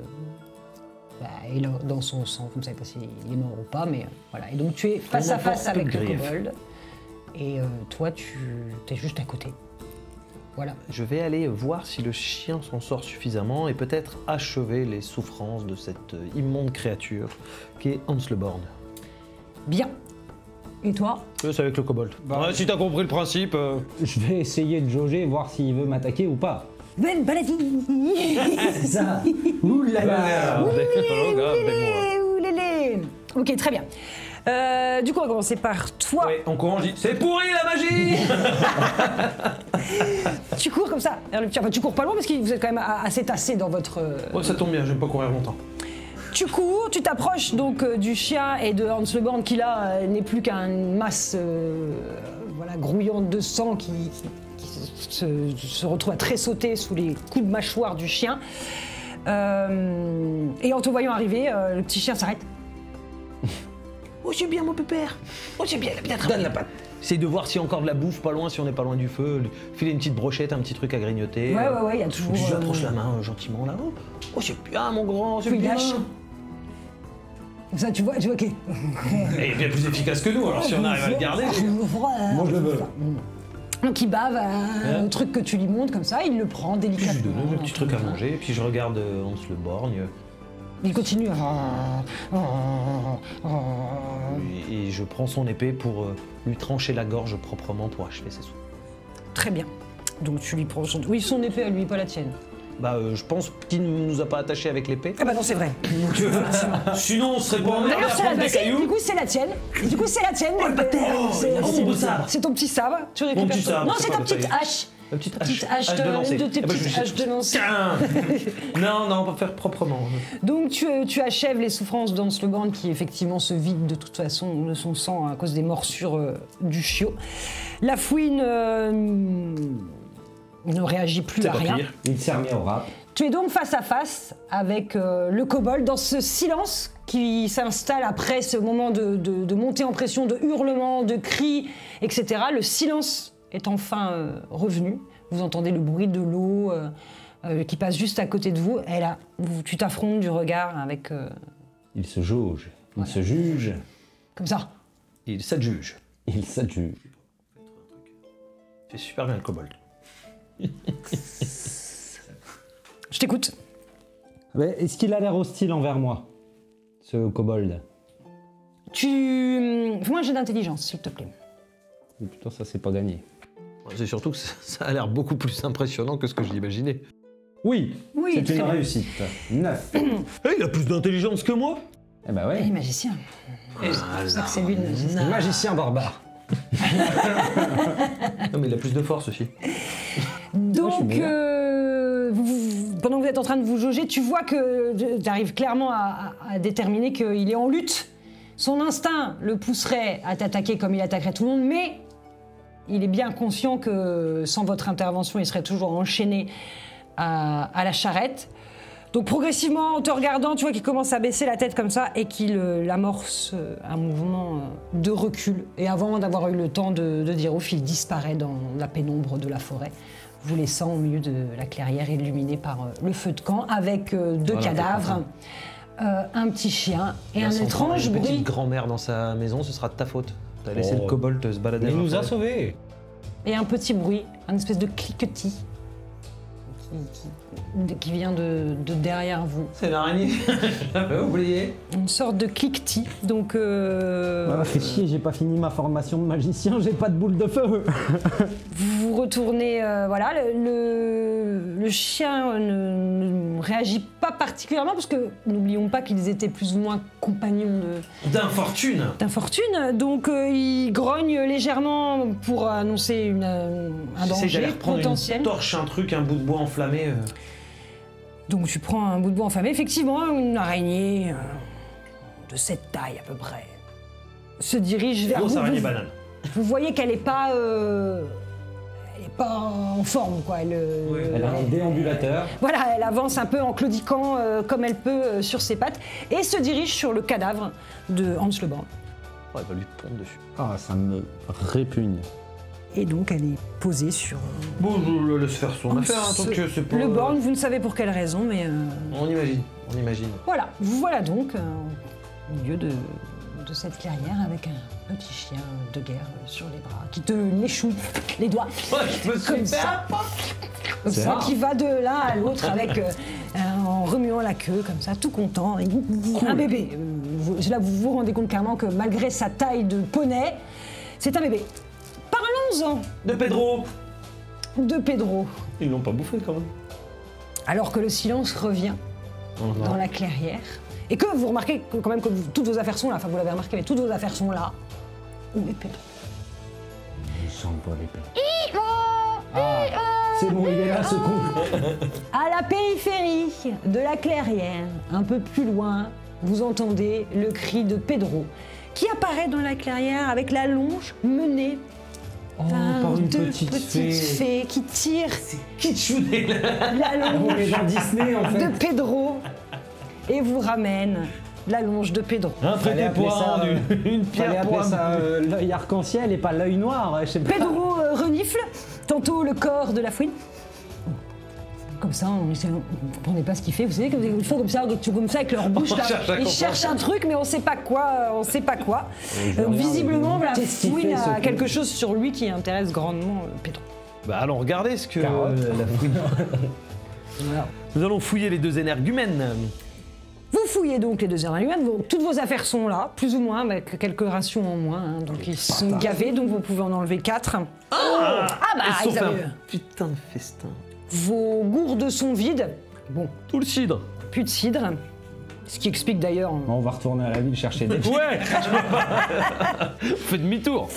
est dans son sang. Vous ne savez pas s'il est mort ou pas, mais voilà. Et donc tu es face à face avec le kobold, et toi, tu es juste à côté. Voilà. Je vais aller voir si le chien s'en sort suffisamment et peut-être achever les souffrances de cette immonde créature qui est Hans le Borgne. Bien. Et toi? C'est avec le kobold. Si t'as compris le principe. Je vais essayer de jauger, voir s'il veut m'attaquer ou pas. Ben Baladi. C'est ça. Ouh là là. Oulélé. Ok, très bien. Du coup, on va commencer par toi. Ouais, on commence, c'est pourri la magie. Tu cours comme ça vers le petit. Enfin, tu cours pas loin parce que vous êtes quand même assez tassé dans votre. Oh, ça tombe bien, j'aime pas courir longtemps. Tu cours, tu t'approches donc du chien et de Hans Le Borgne qui là n'est plus qu'une masse voilà, grouillante de sang qui se retrouve à tressauter sous les coups de mâchoire du chien. Et en te voyant arriver, le petit chien s'arrête. Oh, c'est bien mon pépère. Oh, c'est bien, il a bien travaillé. Donne la patte. Essaye de voir s'il y a encore de la bouffe pas loin, si on n'est pas loin du feu. Filer une petite brochette, un petit truc à grignoter. Ouais, il y a toujours... Tu lui approches la main gentiment là. Oh, c'est bien mon grand, c'est Puis il bien. lâche. Ça, tu vois ok. Il est bien plus efficace que nous, alors si on arrive à le garder. Moi, je le veux. Donc il bave un truc que tu lui montres comme ça, il le prend Puis je lui délicatement. donne le petit truc à manger, et puis je regarde Hans Le Borgne. Il continue. Et je prends son épée pour lui trancher la gorge proprement pour achever ses soins. Très bien. Donc tu lui prends son... Oui, son épée à lui, pas la tienne. Bah, je pense qu'il ne nous a pas attachés avec l'épée. Ah bah non, c'est vrai. Sinon, on serait pas emmerdé D'ailleurs, à c'est prendre la des tienne. cailloux. Du coup, c'est la tienne. Du coup, c'est la tienne. Oh, le bâtard. Oh, mon sabre. C'est ton petit sabre. Tu récupères petit sabre, Non, c'est c'est pas ta le petite tailler. hache. La petite Petite hache hache de lancer. de tes Eh ben, petites haches de lancer. Non, on va faire proprement. Donc tu achèves les souffrances d'Hans Le Borgne qui effectivement se vide de toute façon de son sang à cause des morsures du chiot. La fouine ne réagit plus à pas rien. pire. Il s'est remis au rap. Tu es donc face à face avec le kobold dans ce silence qui s'installe après ce moment de montée en pression, de hurlements, de cris, etc. Le silence est enfin revenu. Vous entendez le bruit de l'eau qui passe juste à côté de vous. Et là, tu t'affrontes du regard avec... Il se jauge. Il se juge. comme ça. Il s'adjuge. Il s'adjuge. C'est super bien le kobold. Je t'écoute. Mais est-ce qu'il a l'air hostile envers moi, ce kobold? Fais-moi un jet d'intelligence, s'il te plaît. Ou plutôt, ça, c'est pas gagné. C'est surtout que ça a l'air beaucoup plus impressionnant que ce que je l'imaginais. Oui, Oui, c'est très une bien. réussite. 9. Il a plus d'intelligence que moi. Eh ben Et ouais, magicien. C'est pour ça que c'est lui le magicien. magicien barbare. Non, mais il a plus de force aussi. Donc, suis meilleur. pendant que vous êtes en train de vous jauger, tu vois que tu arrives clairement à déterminer qu'il est en lutte. Son instinct le pousserait à t'attaquer comme il attaquerait tout le monde, mais il est bien conscient que sans votre intervention, il serait toujours enchaîné à la charrette. Donc progressivement, en te regardant, tu vois qu'il commence à baisser la tête comme ça et qu'il amorce un mouvement de recul. Et avant d'avoir eu le temps de dire ouf, il disparaît dans la pénombre de la forêt, vous laissant au milieu de la clairière illuminée par le feu de camp avec deux Voilà, cadavres, un petit chien et un Vincent, étrange une petite bruit. grand-mère dans sa maison, ce sera de ta faute. T'as laissé Oh. le kobold se balader. Mais il dans la nous a forêt. sauvés. Et un petit bruit, un espèce de cliquetis qui vient de derrière vous. C'est l'araignée. J'avais oublié. Une sorte de cliquetis. Donc, Ah, fait chier, j'ai pas fini ma formation de magicien, j'ai pas de boule de feu. vous retournez, voilà, le chien ne réagit pas particulièrement parce que n'oublions pas qu'ils étaient plus ou moins compagnons D'infortune. d'infortune. Donc, il grogne légèrement pour annoncer un J'essaye d'aller danger reprendre potentiel. une torche, un truc, un bout de bois enflammé. Donc tu prends un bout de bois enflammé, effectivement, une araignée de cette taille à peu près se dirige vers Grosse vous. araignée Vous, banane. vous voyez qu'elle n'est pas, en forme, quoi. Elle a un déambulateur. Voilà, elle avance un peu en claudiquant comme elle peut sur ses pattes et se dirige sur le cadavre de Hans Le Borgne. Oh, elle va lui pondre dessus. Ah, ça me répugne. Et donc elle est posée sur Bon, je le laisse faire son affaire, hein, tant que c'est pas... le Borgne. Vous ne savez pour quelle raison, mais On imagine, on imagine. voilà. Vous voilà donc au milieu de cette clairière avec un petit chien de guerre sur les bras qui te l'échoue les doigts. Ouais, je me Comme ça. Comme C'est ça, rare. qui va de l'un à l'autre avec en remuant la queue comme ça, tout content. Et un bébé. Là, vous vous rendez compte clairement que malgré sa taille de poney, c'est un bébé. Parlons-en De Pedro. de Pedro. Ils l'ont pas bouffé quand même. Alors que le silence revient dans la clairière et que vous remarquez que, quand même que toutes vos affaires sont là. Enfin, vous l'avez remarqué, mais toutes vos affaires sont là. Où est Pedro? J'envoie l'épée. Ah, c'est bon, il est là, ce con. À la périphérie de la clairière, un peu plus loin, vous entendez le cri de Pedro qui apparaît dans la clairière avec la longe menée par une deux petite petites fées qui tirent Kitschouné, là. la On est longe dans Disney en fait. de Pedro et vous ramènent la longe de Pedro. Un Fallait traité appeler pour ça, un, une Fallait pierre pour appeler un. ça l'œil arc-en-ciel et pas l'œil noir, je sais pas. Pedro renifle tantôt le corps de la fouine. Comme ça, on ne comprenait pas ce qu'il fait. Vous savez, ils font comme ça avec leur bouche. Là. cherche à Ils comprendre. cherchent un truc, mais on ne sait pas quoi. On sait pas quoi. Visiblement, la Qu'est-ce qu'il fouine fait, ce a con quelque chose sur lui qui intéresse grandement Pedro. Bah allons regarder ce que Carotte. la fouine. Voilà. Nous allons fouiller les deux énergumènes. Vous fouillez donc les deux énergumènes. Toutes vos affaires sont là, plus ou moins, avec quelques rations en moins. Hein. Donc ils sont gavés, donc vous pouvez en enlever 4. Ah bah, Ils ils sont fait avaient- un putain de festin. Vos gourdes sont vides. Bon, Tout le cidre. plus de cidre. Ce qui explique d'ailleurs. On va retourner à la ville chercher des Ouais. On fait demi-tour.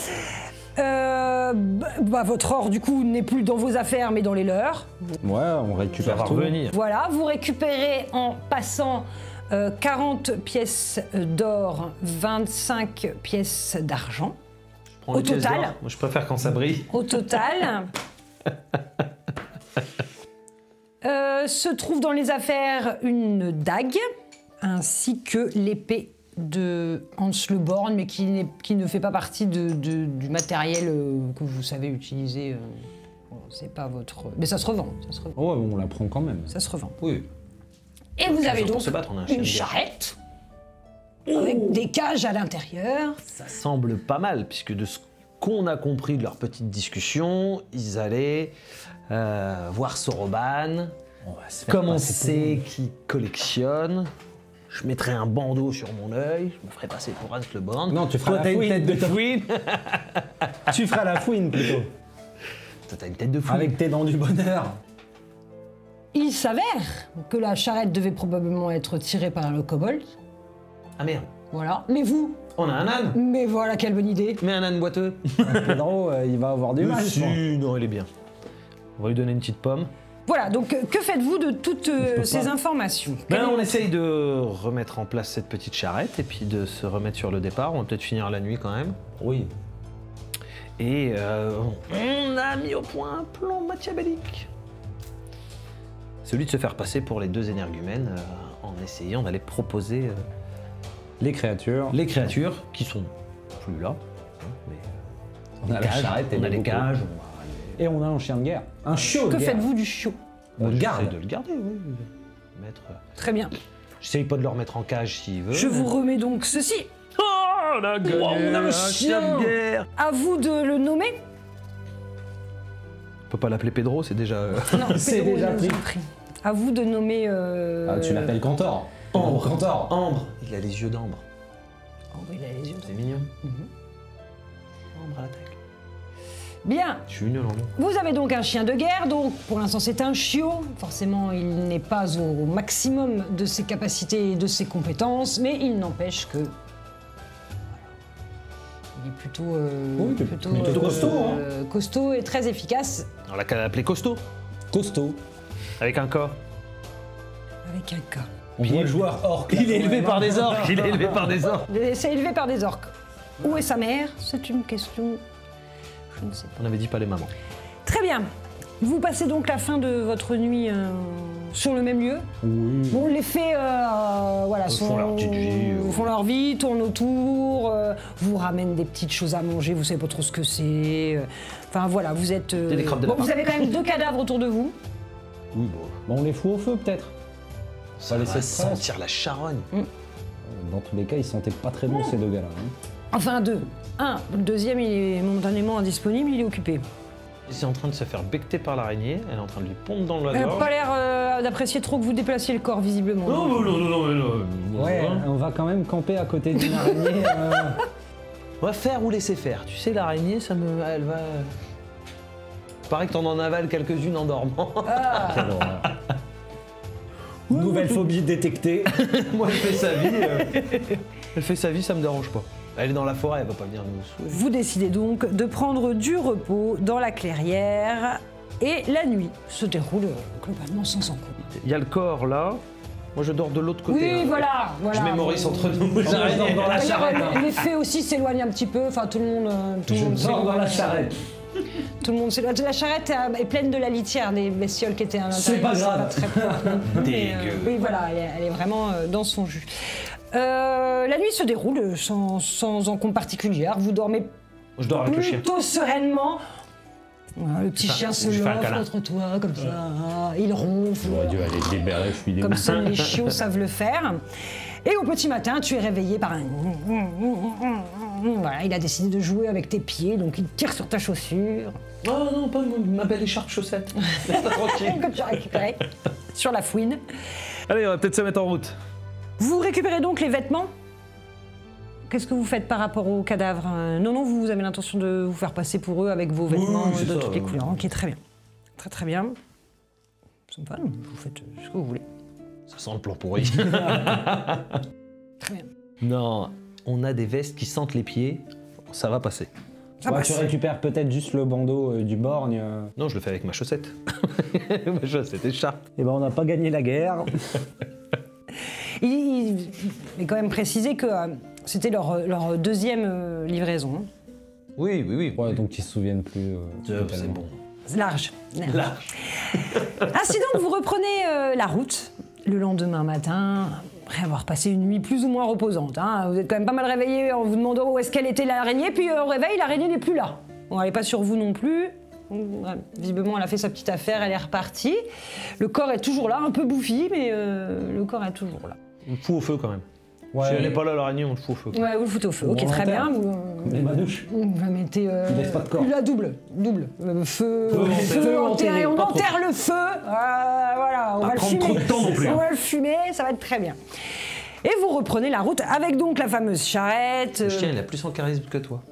Votre or, du coup, n'est plus dans vos affaires, mais dans les leurs. Ouais, on Ça récupère va tout. revenir. Voilà, vous récupérez en passant 40 pièces d'or, 25 pièces d'argent. Prends Au les pièces total. d'or. Moi je préfère quand ça brille. Au total, se trouve dans les affaires une dague, ainsi que l'épée de Hans Le Borgne, mais qui ne fait pas partie du matériel que vous savez utiliser. Bon, c'est pas votre... Mais ça se revend, ça se revend. Ouais, on la prend quand même. Ça se revend. Oui. Et vous avez Pour donc se battre, on a un chien une de guerre. charrette avec des cages à l'intérieur. Ça semble pas mal, puisque de ce qu'on a compris de leur petite discussion, ils allaient voir Soroban. On va se faire Comme on passer sait qu'il collectionne, je mettrai un bandeau sur mon œil, je me ferai passer pour Hans Le Borgne. Non, tu feras Toi, la t'as une fouine tête de plutôt. fouine. pour- Tu feras la fouine plutôt. Toi, t'as une tête de fouine. Avec tes dents du bonheur. Il s'avère que la charrette devait probablement être tirée par le kobold. Ah merde, Voilà. Mais vous, on a un âne. mais voilà quelle bonne idée. Mais un âne boiteux. Pedro, il va avoir du mal, je pense. Non, il est bien. On va lui donner une petite pomme. Voilà, donc que faites-vous de toutes ces pas. informations? Ben, on essaye de remettre en place cette petite charrette et puis de se remettre sur le départ. On va peut-être finir la nuit quand même. Oui. Et on a mis au point un plan machiavélique. Celui de se faire passer pour les deux énergumènes en essayant d'aller proposer Les créatures. les créatures qui sont plus là. Mais, On a la charrette et on a les les bocaux. cages. Et on a un chien de guerre. Un chiot de Que guerre. faites-vous du chiot? On le J'essaie garde. de le garder, oui. Mettre, Très bien. j'essaye pas de le remettre en cage s'il veut. Je vous remets donc ceci. Oh, on a gagné on a un chien de guerre. À vous de le nommer. On peut pas l'appeler Pedro, c'est déjà. Non, C'est Pedro, déjà il nous a pris. À vous de nommer. Ah, tu l'appelles Cantor. Ambre. Cantor. Ambre. Il a les yeux d'ambre. Oh, il a les yeux. C'est mignon. Ambre à l'attaque. Bien. Je suis nul en nom. Vous avez donc un chien de guerre, donc pour l'instant c'est un chiot. Forcément, il n'est pas au maximum de ses capacités et de ses compétences, mais il n'empêche que. Voilà. Il est plutôt, Oui, plutôt costaud, hein. costaud et très efficace On l'a qu'à l'appeler costaud. Costaud. Avec un corps. avec un K. On voit le joueur orc. Il est élevé par des orques. Il est élevé par des orques. C'est élevé par des orques. Où est sa mère? C'est une question. Je ne sais pas. On avait dit pas les mamans. Très bien. Vous passez donc la fin de votre nuit sur le même lieu. Oui. Bon, les fées, voilà, Font leur petite vie, font leur vie, tournent autour, vous ramènent des petites choses à manger, vous savez pas trop ce que c'est. Enfin voilà, vous êtes. des crottes de bon, lapin. vous avez quand même 2 cadavres autour de vous. Oui, bon. Bon, on les fout au feu peut-être. Ça laisser va de traces. sentir la charogne. Dans tous les cas, ils sentaient pas très bons ces deux gars-là. hein. Enfin 2. Le deuxième, il est momentanément indisponible, il est occupé. Il est en train de se faire becter par l'araignée. Elle est en train de lui pondre dans le Elle n'a gorge. pas l'air d'apprécier trop que vous déplaciez le corps, visiblement. non. Ouais, on va quand même camper à côté d'une araignée. On va faire ou laisser faire. Tu sais, l'araignée, elle va. Paraît que t'en en avales quelques-unes en dormant. Quelle horreur. Nouvelle phobie détectée. Moi, elle fait sa vie. Elle fait sa vie, ça me dérange pas. Elle est dans la forêt, elle va pas venir nous saouler. Vous décidez donc de prendre du repos dans la clairière et la nuit se déroule globalement sans encombre. Il y a le corps là. Moi, je dors de l'autre côté. Oui, hein. voilà. Je mémorise entre nous. J'arrête dans la charrette. hein. Les fées aussi s'éloignent un petit peu. Enfin, tout le monde. Tout le monde Je dors dans la s'éloigne. charrette. Tout le monde s'éloigne. La charrette est pleine de la litière des bestioles qui étaient à l'intérieur. C'est pas grave. très propre non plus, mais, Dégueu. oui, voilà, elle est vraiment dans son jus. La nuit se déroule sans encombre particulière. Vous dormez Je dors avec le chien. plutôt sereinement. Voilà, le petit chien se je fais un l'offre câlin. contre toi, comme ça. Il ronfle. J'aurais dû aller te libérer, je suis dégoûté. Comme seuls les chiots savent le faire. Et au petit matin, tu es réveillé par un... Voilà, il a décidé de jouer avec tes pieds, donc il tire sur ta chaussure. Oh non, pas ma belle écharpe chaussette. Laisse-moi tranquille. Que tu as récupéré sur la fouine. Allez, on va peut-être se mettre en route. Vous récupérez donc les vêtements. Qu'est-ce que vous faites par rapport aux cadavres? Non, vous avez l'intention de vous faire passer pour eux avec vos vêtements c'est de ça, toutes les couleurs. Ok, très bien. Très bien. Ça me va, vous faites ce que vous voulez. Ça sent le plan pourri. Très bien. Non, on a des vestes qui sentent les pieds. Ça va passer. Ça Ouais, passe. tu récupères peut-être juste le bandeau du borgne. Non, je le fais avec ma chaussette. Ma chaussette écharpe. Et ben on n'a pas gagné la guerre. Il est quand même précisé que c'était leur deuxième livraison. Oui. Ouais, donc ils se souviennent plus. C'est totalement. bon. C'est large. Large. Ainsi donc, vous reprenez la route le lendemain matin, après avoir passé une nuit plus ou moins reposante. Hein. Vous êtes quand même pas mal réveillé en vous demandant où est-ce qu'elle était l'araignée, puis au réveil, l'araignée n'est plus là. Bon, elle n'est pas sur vous non plus. Ouais, visiblement, elle a fait sa petite affaire, elle est repartie. Le corps est toujours là, un peu bouffi, mais le corps est toujours là. On le fout au feu quand même. Ouais. Si elle n'est pas là, l'araignée, on le fout au feu. Ouais, vous le foutez au feu. Ok, Bon, très bien. volontaire. Les manouches. Vous la mettez. Il laisse pas de corps. La double. Feu enterré. enterré. On Pas trop. enterre le feu. Voilà, on va le prendre fumer. trop de temps non plus. On va le fumer, ça va être très bien. Et vous reprenez la route avec donc la fameuse charrette. Le chien, il a plus en charisme que toi.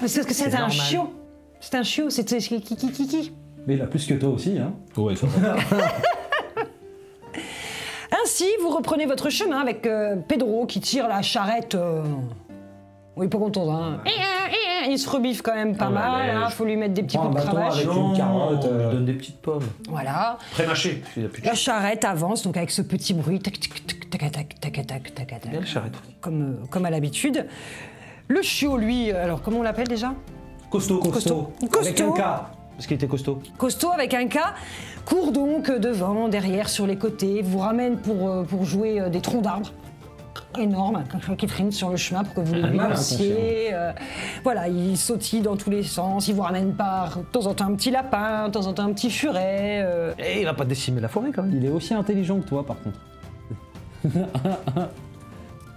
Parce que c'est un normal. chiot. C'est un chiot, c'est kiki. Mais il a plus que toi aussi, hein. Ouais, ça va. Ainsi, vous reprenez votre chemin avec Pedro qui tire la charrette. Oui, pas content, hein. Il se rebiffe quand même pas Oh, mal, la hein. lèche. Faut lui mettre des petits Prends coups de un bâton cravache. avec une carotte. on lui donne des petites pommes. Voilà. Pré-mâché, parce qu'il a plus de La charrette avance donc avec ce petit bruit, tac, tac, tac, tac, tac, tac, tac, tac, tac, Bien la charrette. comme à l'habitude. Le chiot, lui, alors comment on l'appelle déjà? Costaud. Costaud. Avec un K. Parce qu'il était costaud. Costaud avec un K, court donc devant, derrière, sur les côtés, vous ramène pour jouer des troncs d'arbres énormes qui traînent sur le chemin pour que vous les mal lanciez. Voilà, il sautille dans tous les sens, il vous ramène par de temps en temps un petit lapin, de temps en temps un petit furet. Et il va pas décimer la forêt quand même. Il est aussi intelligent que toi, par contre.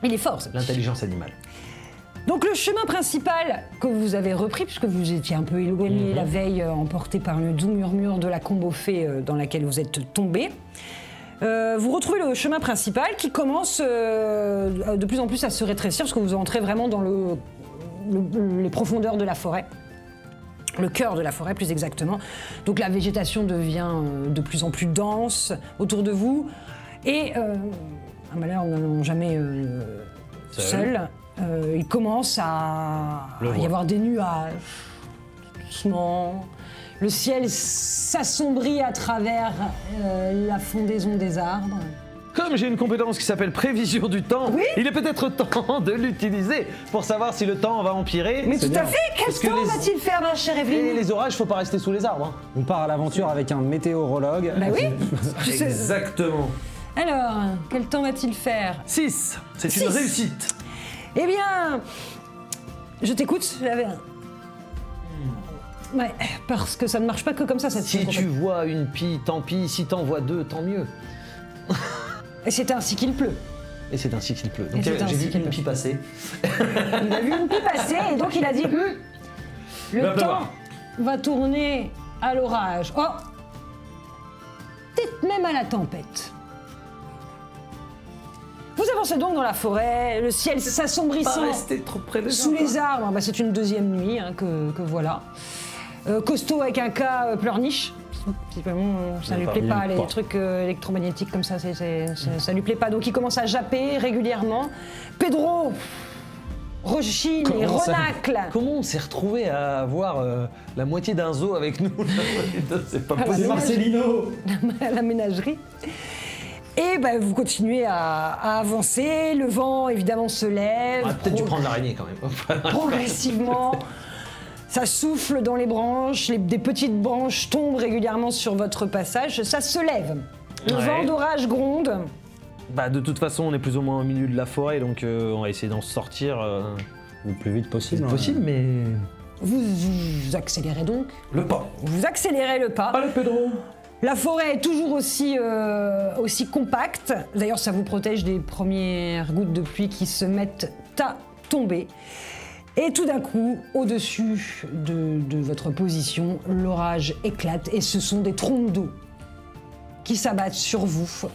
Il est fort, ce L'intelligence animale. Donc le chemin principal que vous avez repris, puisque vous étiez un peu éloigné la veille, emporté par le doux murmure de la combe aux fées dans laquelle vous êtes tombé, vous retrouvez le chemin principal qui commence de plus en plus à se rétrécir, parce que vous entrez vraiment dans les profondeurs de la forêt. Le cœur de la forêt, plus exactement. Donc la végétation devient de plus en plus dense autour de vous. Et, un malheur n'allant jamais seul, il commence à y avoir des nuages, doucement. Le ciel s'assombrit à travers la fondaison des arbres. Comme j'ai une compétence qui s'appelle prévision du temps, Oui. il est peut-être temps de l'utiliser pour savoir si le temps va empirer. Mais tout bien. à fait, quel Parce que temps les- va-t-il faire, ma chère Et Evelyne? les orages, faut pas rester sous les arbres. Hein. On part à l'aventure avec un météorologue. Bah oui. Tu sais- Exactement. Alors, quel temps va-t-il faire? 6, c'est une Six. réussite. Eh bien, je t'écoute. J'avais un. Ouais, parce que ça ne marche pas que comme ça, cette Si chose, en tu fait. vois une pie, tant pis. Si t'en vois deux, tant mieux. Et c'est ainsi qu'il pleut. Et c'est ainsi qu'il pleut. Donc c'est j'ai ainsi vu qu'il une pleut. pie passer. Il a vu une pie passer et donc il a dit le Va temps pleuvoir. va tourner à l'orage. Oh, peut-être même à la tempête. Vous avancez donc dans la forêt, le ciel Pas s'assombrissant rester trop près des sous arbres. les arbres. Bah, c'est une deuxième nuit hein, que voilà. Costaud avec un cas pleurniche. Visiblement, ça lui pas, plaît il pas, aime les pas. trucs électromagnétiques comme ça, ça lui plaît pas. Donc il commence à japper régulièrement. Pedro rechigne et Comment ça- renacle. Comment on s'est retrouvé à avoir la moitié d'un zoo avec nous là? C'est pas Ah, possible. bah, Marcelino. à la ménagerie. Et bah, vous continuez à avancer, le vent évidemment se lève. On a peut-être dû prendre l'araignée quand même. Progressivement. Ça souffle dans les branches, des petites branches tombent régulièrement sur votre passage, ça se lève. Le Ouais. vent d'orage gronde. Bah de toute façon on est plus ou moins au milieu de la forêt donc on va essayer d'en sortir Le plus vite possible. possible mais... Vous accélérez donc. Le pas. Vous accélérez le pas. Allez Pedro. La forêt est toujours aussi compacte. D'ailleurs, ça vous protège des premières gouttes de pluie qui se mettent à tomber. Et tout d'un coup, au-dessus de votre position, l'orage éclate et ce sont des trompes d'eau qui s'abattent sur vous.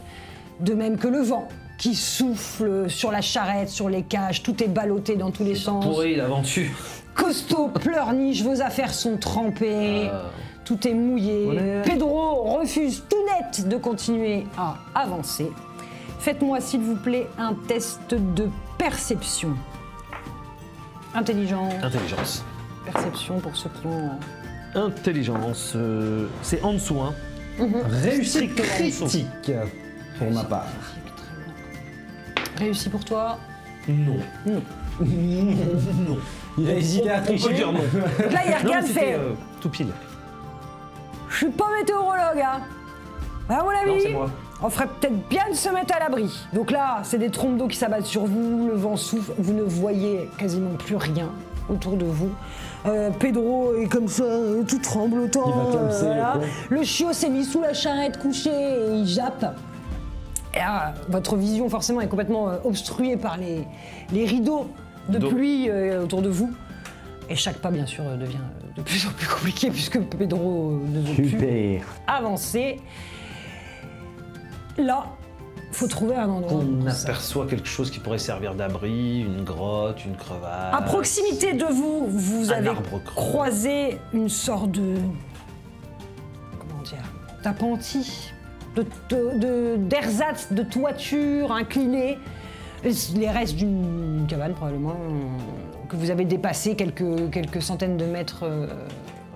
De même que le vent qui souffle sur la charrette, sur les cages, tout est ballotté dans tous les sens. Pourri l'aventure. Costaud, pleurniche, vos affaires sont trempées, tout est mouillé. Ouais. Pedro refuse tout net de continuer à avancer. Faites-moi s'il vous plaît un test de perception. Intelligence, Intelligence. perception pour ceux qui ont... Intelligence, c'est en dessous hein. Réussite Strictement en dessous. critique pour ma part. Réussi pour toi. Non. Il a hésité à On peut tricher. dire non. Donc là, il Non, regarde, mais c'était, fait... tout pile. Je suis pas météorologue, hein. À mon Non, avis, c'est moi. on ferait peut-être bien de se mettre à l'abri. Donc là, c'est des trompes d'eau qui s'abattent sur vous, le vent souffle, vous ne voyez quasiment plus rien autour de vous. Pedro est comme ça, tout tremblotant. Il va comme ça, le con. Le chiot s'est mis sous la charrette couché et il jappe. Et votre vision forcément est complètement obstruée par les rideaux de D'eau. pluie autour de vous. Et chaque pas, bien sûr, devient de plus en plus compliqué puisque Pedro ne veut plus Super. avancer. Là, faut trouver un endroit. On pour ça. aperçoit quelque chose qui pourrait servir d'abri, une grotte, une crevasse. À proximité de vous, vous Un avez arbre creux. croisé une sorte de... Comment dire? D'appentis, d'ersatz, de toiture inclinée. Les restes d'une cabane, probablement, que vous avez dépassé quelques centaines de mètres.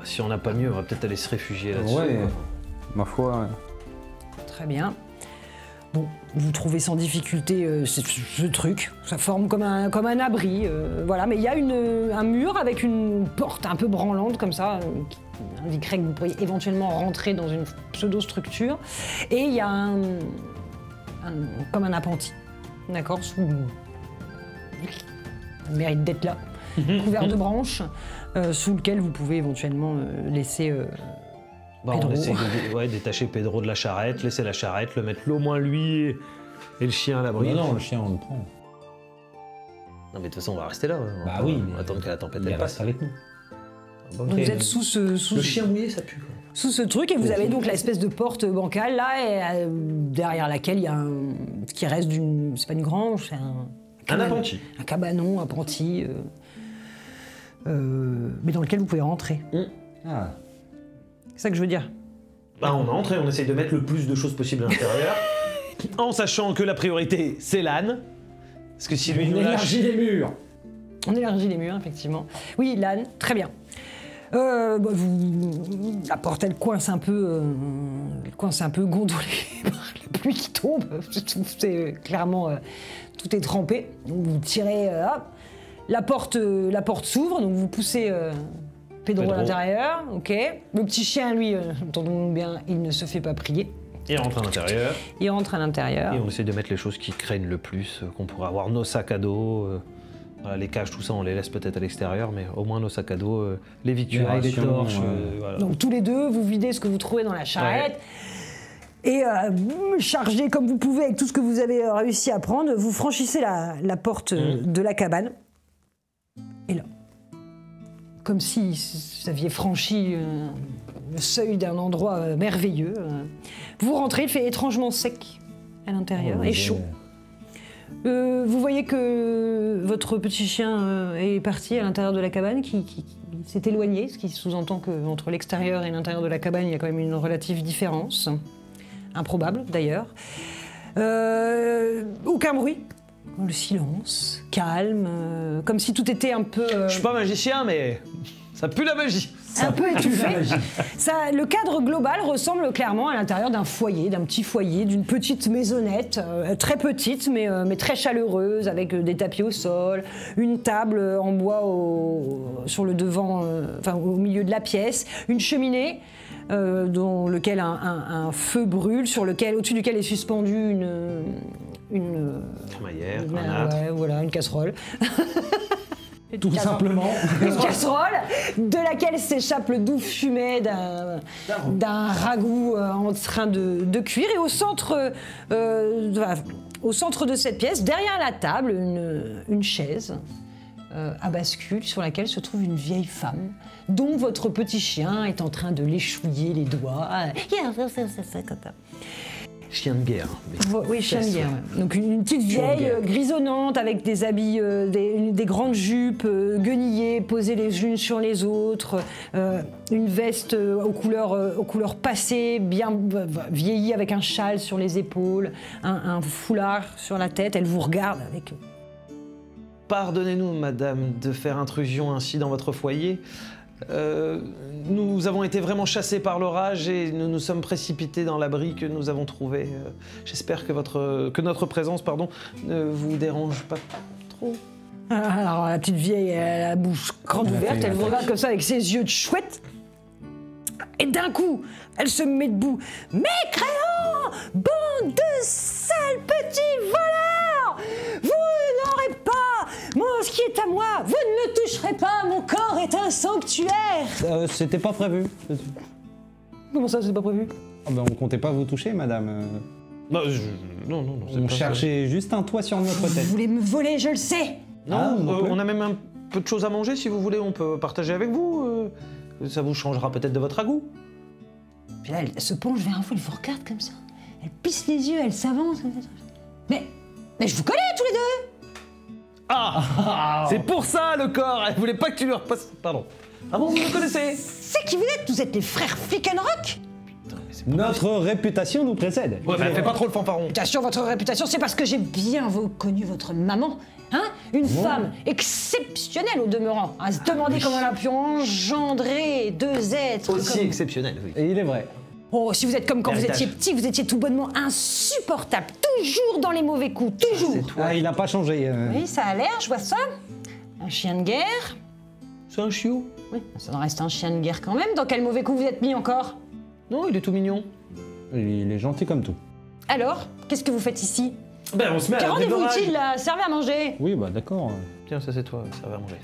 Si on n'a pas mieux, on va peut-être aller se réfugier là-dessus. Ouais, quoi. ma foi. Très bien. Bon, vous trouvez sans difficulté ce truc. Ça forme comme un abri, voilà. Mais il y a un mur avec une porte un peu branlante comme ça, qui indiquerait que vous pourriez éventuellement rentrer dans une pseudo-structure. Et il y a comme un appentis, d'accord, il mérite d'être là, couvert de branches, sous lequel vous pouvez éventuellement laisser... Bah, Pedro. on essaie de détacher Pedro de la charrette, laisser la charrette, le mettre au moins lui et le chien à l'abri. Non, le chien, on le prend. Non, mais de toute façon, on va rester là. On Bah va oui, on va attendre que la tempête Il elle reste passe. avec nous. Ok. Donc vous êtes sous Le chien mouillé, ça pue. Quoi. sous ce truc et vous avez donc l'espèce de porte bancale là, et derrière laquelle il y a ce qui reste d'une... C'est pas une grange, c'est Un appentis. un cabanon, un appentis, mais dans lequel vous pouvez rentrer. Ah. C'est ça que je veux dire. Bah, on entre et on essaye de mettre le plus de choses possible à l'intérieur, en sachant que la priorité, c'est l'âne. Parce que si lui nous lâche... les murs. On élargit les murs, effectivement. Oui, l'âne, très bien. La porte, elle coince un peu gondolée par la pluie qui tombe. C'est clairement, tout est trempé. Donc vous tirez, hop. La porte s'ouvre, donc vous poussez Pedro à l'intérieur. Ok. Le petit chien, lui, entendons bien, il ne se fait pas prier. Il rentre à l'intérieur. Il rentre à l'intérieur. Et on essaie de mettre les choses qui craignent le plus, qu'on pourrait avoir, nos sacs à dos. Voilà, les cages, tout ça, on les laisse peut-être à l'extérieur, mais au moins nos sacs à dos, les victuailles, les rations, torches. Voilà. Donc tous les deux, vous videz ce que vous trouvez dans la charrette. Et chargez comme vous pouvez avec tout ce que vous avez réussi à prendre, vous franchissez la porte de la cabane. Et là, comme si vous aviez franchi le seuil d'un endroit merveilleux, vous rentrez, il fait étrangement sec à l'intérieur et chaud. Vous voyez que votre petit chien est parti à l'intérieur de la cabane, qui s'est éloigné, ce qui sous-entend qu'entre l'extérieur et l'intérieur de la cabane, il y a quand même une relative différence. Improbable, d'ailleurs. Aucun bruit. Le silence, calme, comme si tout était un peu... Je suis pas magicien, mais ça pue la magie. un peu étouffé. Ça, le cadre global ressemble clairement à l'intérieur d'un foyer, d'un petit foyer, d'une petite maisonnette, très petite mais très chaleureuse, avec des tapis au sol, une table en bois sur le devant, au milieu de la pièce, une cheminée dans lequel un feu brûle, au-dessus duquel est suspendue une crémaillère, un âtre. Ouais, voilà, une casserole. Tout simplement. Une casserole de laquelle s'échappe le doux fumet d'un ragoût en train de cuire. Et au centre de cette pièce, derrière la table, une chaise à bascule sur laquelle se trouve une vieille femme dont votre petit chien est en train de l'échouiller les doigts. Chien de guerre. Oui, chien de guerre. Donc une petite vieille grisonnante avec des habits, des grandes jupes guenillées posées les unes sur les autres, une veste aux couleurs passées, bien vieillie avec un châle sur les épaules, un foulard sur la tête. Elle vous regarde avec... Pardonnez-nous, madame, de faire intrusion ainsi dans votre foyer. Nous avons été vraiment chassés par l'orage et nous nous sommes précipités dans l'abri que nous avons trouvé. J'espère que notre présence ne vous dérange pas trop. Alors la petite vieille, elle a la bouche grande ouverte, elle vous regarde comme ça avec ses yeux de chouette. Et d'un coup, elle se met debout. Mécréants, bande de sales petits voleurs! Vous n'aurez pas ce qui est à moi! Vous ne me toucherez pas! Mon corps est un sanctuaire! C'était pas prévu. Comment ça, c'est pas prévu? On comptait pas vous toucher, madame. Non, non. On cherchait juste un toit sur notre tête. Vous voulez me voler, je le sais! Non, on a même un peu de choses à manger, si vous voulez, on peut partager avec vous. Ça vous changera peut-être de votre ragoût. Puis là, elle se penche vers vous, elle vous regarde comme ça. Elle pisse les yeux, elle s'avance. Mais je vous connais tous les deux! Ah, c'est pour ça le corps. Elle voulait pas que tu lui repasses. Pardon. Ah bon, vous le connaissez? C'est qui vous êtes? Vous êtes les frères Flickenrock? Notre réputation nous précède. Ouais, fais pas trop le fanfaron. Réputation, votre réputation, c'est parce que j'ai bien connu votre maman. Hein? Une femme exceptionnelle au demeurant. À se demander comment elle a pu engendrer deux êtres. Aussi exceptionnel, oui. Et il est vrai. Oh, si vous êtes comme quand vous Héritage. étiez petit, vous étiez tout bonnement insupportable. Toujours dans les mauvais coups, toujours. C'est toi. Ah, il n'a pas changé. Oui, ça a l'air, je vois ça. Un chien de guerre. C'est un chiot. Oui, ça en reste un chien de guerre quand même. Dans quel mauvais coup vous êtes mis encore? Non, il est tout mignon. Il est gentil comme tout. Alors, qu'est-ce que vous faites ici? Ben, on se met Quel à rendez-vous démarrage. utile là? Servez à manger. Oui, bah d'accord. Tiens, ça c'est toi, ça va manger.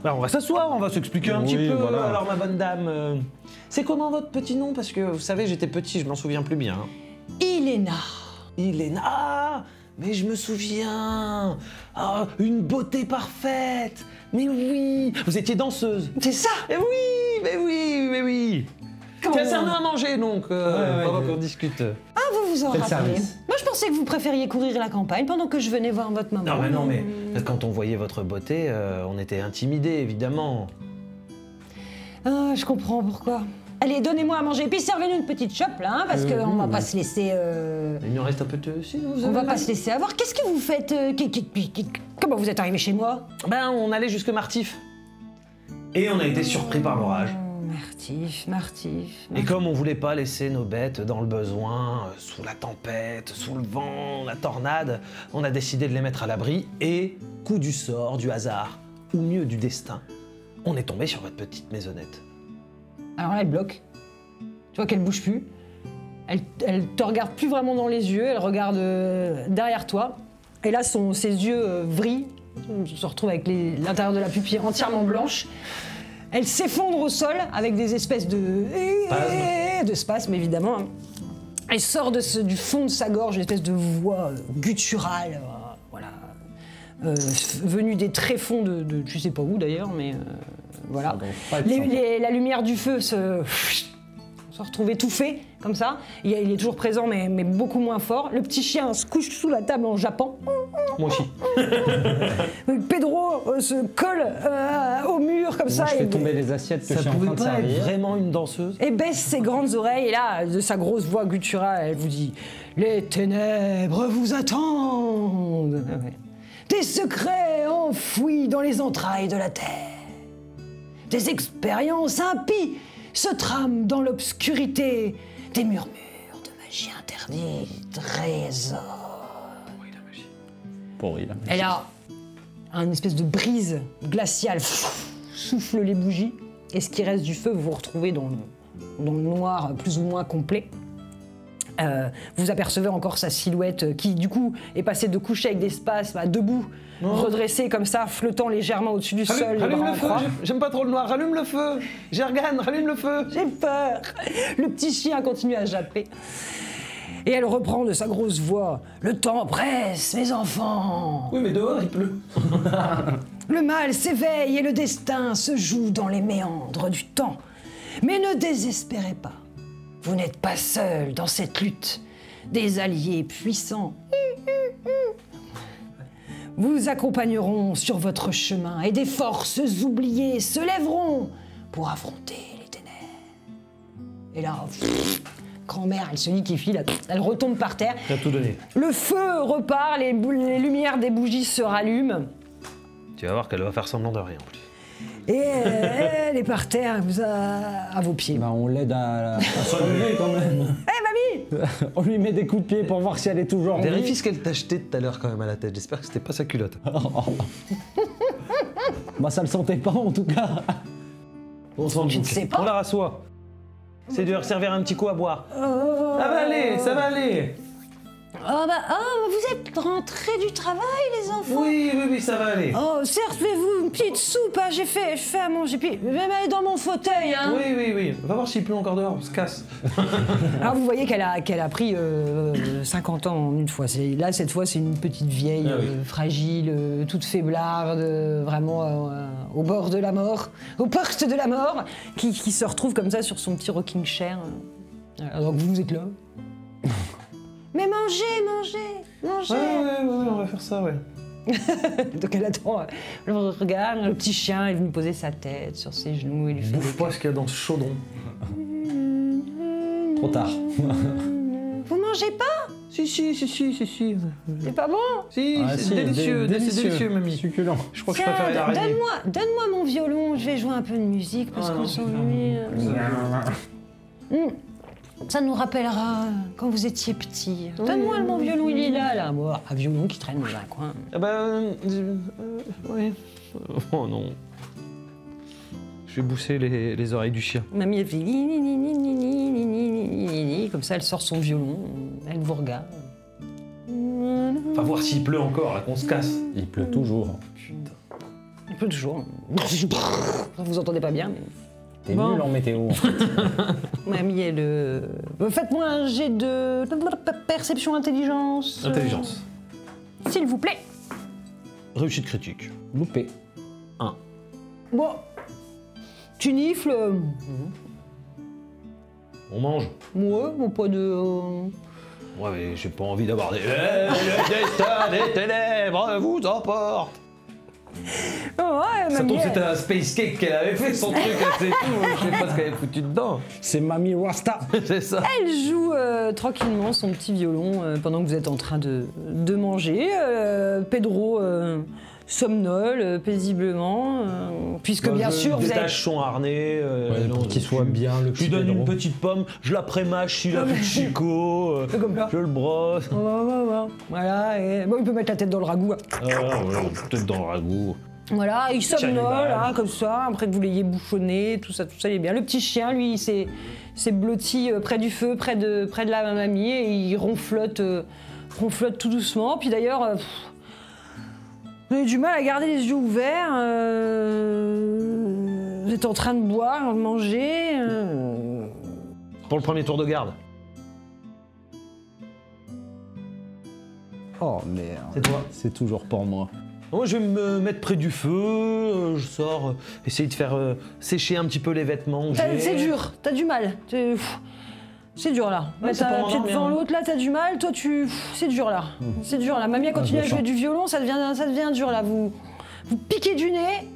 Ben, on va s'asseoir, on va s'expliquer un Oui, petit peu. voilà. Alors, ma bonne dame, c'est comment votre petit nom? Parce que vous savez, j'étais petit, je m'en souviens plus bien. Iléna. Iléna. Ah, mais je me souviens. Ah, une beauté parfaite. Mais oui, vous étiez danseuse. C'est ça. Mais oui, mais oui, mais oui. Comment Tiens, serre-nous à manger donc, pendant qu'on discute. Ah, vous vous en Faites rappelez. service. Moi, je pensais que vous préfériez courir la campagne pendant que je venais voir votre maman. Non, mais quand on voyait votre beauté, on était intimidés, évidemment. Ah, je comprends pourquoi. Allez, donnez-moi à manger. Et puis servez-nous une petite chope là, hein, parce qu'on va pas se laisser. Il nous reste un peu de... Si, vous On avez va là. pas se laisser avoir. Qu'est-ce que vous faites Comment vous êtes arrivé chez moi? Ben, on allait jusque Martif. Et on a été surpris par l'orage. Martif. Et comme on voulait pas laisser nos bêtes dans le besoin, sous la tempête, sous le vent, la tornade, on a décidé de les mettre à l'abri et, coup du sort, du hasard, ou mieux du destin, on est tombé sur votre petite maisonnette. Alors là, elle bloque. Tu vois qu'elle bouge plus. Elle te regarde plus vraiment dans les yeux. Elle regarde derrière toi. Et là, ses yeux vrillent. On se retrouve avec l'intérieur de la pupille entièrement blanche. Elle s'effondre au sol avec des espèces de spasmes, évidemment. Elle sort du fond de sa gorge une espèce de voix gutturale, venue des tréfonds de je sais pas où d'ailleurs, mais voilà. La lumière du feu se retrouve étouffée, comme ça. Il est toujours présent, mais beaucoup moins fort. Le petit chien se couche sous la table en jappant. Moi aussi. Pedro se colle au mur, comme ça. Moi, je fais et tomber les assiettes que je suis en train de pas être servir. vraiment une danseuse? et baisse ses grandes oreilles, et là, de sa grosse voix gutturale, elle vous dit « Les ténèbres vous attendent Des secrets enfouis dans les entrailles de la terre des expériences impies se trament dans l'obscurité. Des murmures de magie interdite résonnent. Pourri, là. Et là, une espèce de brise glaciale souffle les bougies. Et ce qui reste du feu, vous vous retrouvez dans le noir plus ou moins complet. Vous apercevez encore sa silhouette qui, du coup, est passée de coucher avec des spasmes à debout, redressée comme ça, flottant légèrement au-dessus du sol. Rallume le feu, j'aime pas trop le noir, rallume le feu. Gergane, rallume le feu. J'ai peur. Le petit chien continue à japper. Et elle reprend de sa grosse voix. Le temps presse, mes enfants. Oui, mais dehors, il pleut. Le mal s'éveille et le destin se joue dans les méandres du temps. Mais ne désespérez pas. Vous n'êtes pas seul dans cette lutte. Des alliés puissants vous accompagneront sur votre chemin et des forces oubliées se lèveront pour affronter les ténèbres. Et là, grand-mère, elle se liquéfie, là, elle retombe par terre. T'as tout donné. Le feu repart, les lumières des bougies se rallument. Tu vas voir qu'elle va faire semblant de rien en plus. Et elle est par terre, à vos pieds. Bah, on l'aide à se relever quand même. Hé, mamie! On lui met des coups de pied pour voir si elle est toujours en Vérifie vie. ce qu'elle t'a acheté tout à l'heure quand même à la tête. J'espère que c'était pas sa culotte. Bah, ça le sentait pas en tout cas. On s'en Je ne sais pas. On la rassoit. C'est de leur servir un petit coup à boire. Ça va aller, ça va aller. Vous êtes rentrés du travail, les enfants? Oui, ça va aller. Oh, servez-vous une petite soupe, hein, j'ai fait à manger, puis même aller dans mon fauteuil, hein. Oui. Va voir s'il pleut encore dehors, on se casse. Alors vous voyez qu'elle a pris 50 ans en une fois. Là, cette fois, c'est une petite vieille, fragile, toute faiblarde, vraiment au bord de la mort, aux portes de la mort, qui se retrouve comme ça sur son petit rocking chair. Alors que vous êtes là. Mais mangez. Ouais, on va faire ça, ouais. Donc elle attend le regard, le petit chien est venu poser sa tête sur ses genoux et lui fait Bouffe pas ce qu'il y a dans ce chaudron. Trop tard. Vous mangez pas? Si. C'est pas bon? Si, Ah, c'est si, délicieux, c'est délicieux, mamie. Succulent. Je crois que je préfère l'araignée. Donne-moi mon violon, je vais jouer un peu de musique parce qu'on s'ennuie. Ça nous rappellera quand vous étiez petit. Donne-moi mon violon, il est là. Bon, un violon qui traîne dans un coin. Ah bah... oui. Oh non. Je vais bousser les oreilles du chien. Mamie, elle fait ni, ni, ni, ni, ni, ni, ni, ni, ni, ni, ni. Comme ça, elle sort son violon, elle vous regarde. Va voir s'il pleut encore, là, qu'on se casse. Il pleut toujours. Putain. Il pleut toujours. Vous entendez pas bien, mais... T'es Bon. nul en météo. Mamie, elle... Faites-moi un jet de perception intelligence. Intelligence. S'il vous plaît. Réussite critique. Loupé. 1. Bon. Tu nifles. On mange. Moi, mon pas de... Ouais, mais j'ai pas envie d'avoir des... le destin des ténèbres vous emporte. Ouais, Ça mamie, tombe, c'était un space cake qu'elle avait fait, son truc, c'est tout. Je sais pas ce qu'elle avait foutu dedans. C'est Mamie Rasta. C'est ça. elle joue tranquillement son petit violon pendant que vous êtes en train de manger. Pedro somnole paisiblement, puisque Bah, bien je sûr vous avez... détache son harnais. Pour qu'il soit bien, le Je petit lui donne Pedro. une petite pomme, je la prémâche s'il a plus de chicot. Comme ça. Je le brosse. Voilà, et bon, il peut mettre la tête dans le ragoût. Ah, ouais, peut-être dans le ragoût. Voilà, il somnole, Cannibale. hein, comme ça, après que vous l'ayez bouchonné, tout ça, il est bien. Le petit chien, lui, il s'est blotti près du feu, près de la mamie, et il ronflote tout doucement. Puis d'ailleurs, vous avez du mal à garder les yeux ouverts. Vous êtes en train de boire, de manger. Pour le premier tour de garde. Oh merde. C'est toi. C'est toujours pour moi. Moi, je vais me mettre près du feu, je sors, essayer de faire sécher un petit peu les vêtements que j'ai. C'est dur, t'as du mal. C'est dur là. Ouais, Mettre c'est un pour pied m'endormir, devant hein. l'autre, là t'as du mal. Toi c'est dur là. C'est dur là. Mamie a continué à je jouer sens. du violon, ça devient dur là. Vous piquez du nez.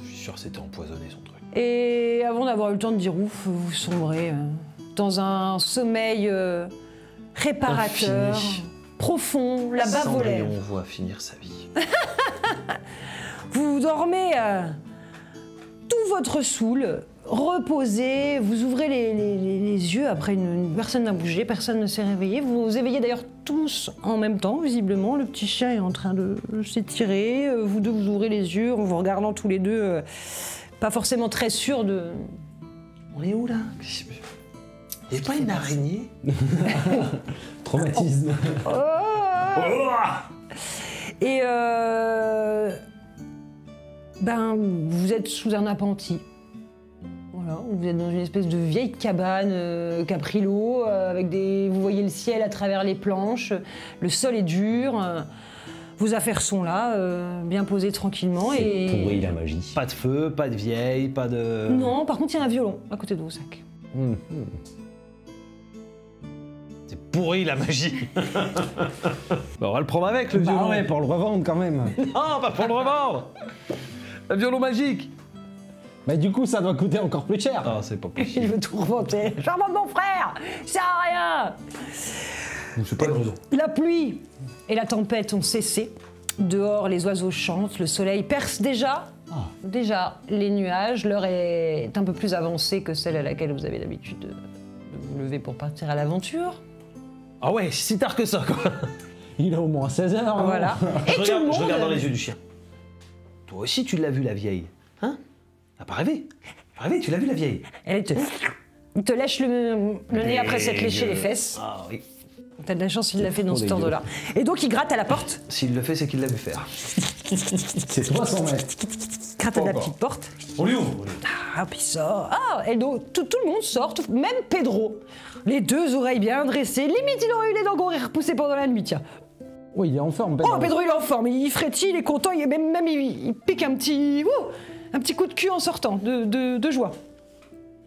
Je suis sûr que c'était empoisonné son truc. Et avant d'avoir eu le temps de dire ouf, vous sombrez dans un sommeil réparateur, Infini. profond, la bave aux lèvres. Cendrillon voit finir sa vie. Vous dormez votre soul, reposez, vous ouvrez les yeux, après personne n'a bougé, personne ne s'est réveillé, vous vous éveillez d'ailleurs tous en même temps, visiblement, le petit chien est en train de s'étirer, vous deux vous ouvrez les yeux en vous regardant tous les deux, pas forcément très sûrs de... On est où là? Y'a pas une araignée? Traumatisme. Et vous êtes sous un appentis. Voilà, vous êtes dans une espèce de vieille cabane caprillo, avec vous voyez le ciel à travers les planches, le sol est dur, vos affaires sont là, bien posées tranquillement. C'est pourri la magie. Pas de feu, pas de vieille, pas de... Non, par contre il y a un violon à côté de vos sacs. C'est pourri la magie. On va le prendre avec le violon. Bah ouais, pour le revendre quand même. Non, pas pour le revendre. Un violon magique. Mais du coup, ça doit coûter encore plus cher. Ah, c'est pas possible. Il veut tout remonter. Charmant de mon frère, ça sert à rien. Ne fais pas de raison. La pluie et la tempête ont cessé. Dehors, les oiseaux chantent, le soleil perce déjà. Déjà, les nuages, l'heure est un peu plus avancée que celle à laquelle vous avez l'habitude de vous lever pour partir à l'aventure. Ah ouais, si tard que ça, quoi. Il est au moins 16h. Voilà. Et tout le monde... Je regarde dans les yeux du chien. Toi aussi, tu l'as vu, la vieille. Hein? T'as pas rêvé? Pas rêvé, tu l'as vu, la vieille? Elle te lèche le nez après s'être léché les fesses. Ah oui. T'as de la chance, il l'a fait dans cet ordre-là. Et donc, il gratte à la porte. S'il le fait, c'est qu'il l'a vu faire. C'est 300 mètres. Gratte à la petite porte. On lui ouvre. Ah, puis il sort. Ah, et donc, tout le monde sort, même Pedro. Les deux oreilles bien dressées. Limite, il aurait eu les dents qu'on aurait repoussées pendant la nuit, tiens. Oui, il est en forme. Oh, Pedro, il est en forme. Il frétille, il est content. Il pique un petit coup de cul en sortant, de joie.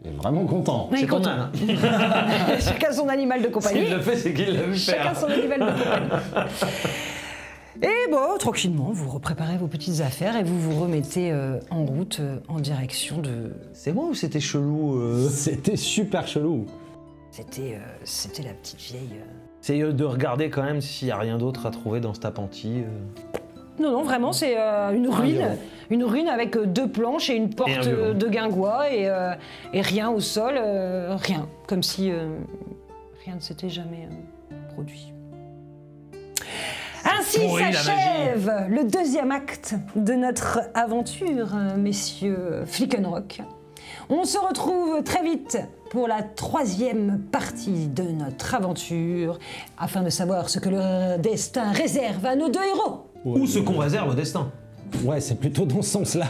Il est vraiment content. Il est C'est ton content. âne. Chacun son animal de compagnie. S'il le fait, c'est qu'il l'a vu Chacun faire. son animal de compagnie. Et bon, tranquillement, vous repréparez vos petites affaires et vous vous remettez en route en direction de... C'est moi ou c'était chelou C'était super chelou. C'était la petite vieille... C'est de regarder quand même s'il n'y a rien d'autre à trouver dans cet appentis. Non, vraiment, c'est une ruine. Une ruine avec deux planches et une porte un violon. de guingois et rien au sol, rien. Comme si rien ne s'était jamais produit. Ainsi pourri, la s'achève le deuxième acte de notre aventure, messieurs Flickenrock. On se retrouve très vite pour la troisième partie de notre aventure, afin de savoir ce que le destin réserve à nos deux héros. Ou ce qu'on réserve au destin. Ouais, c'est plutôt dans ce sens-là.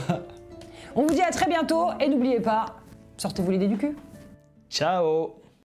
On vous dit à très bientôt et n'oubliez pas, sortez-vous l'idée du cul. Ciao.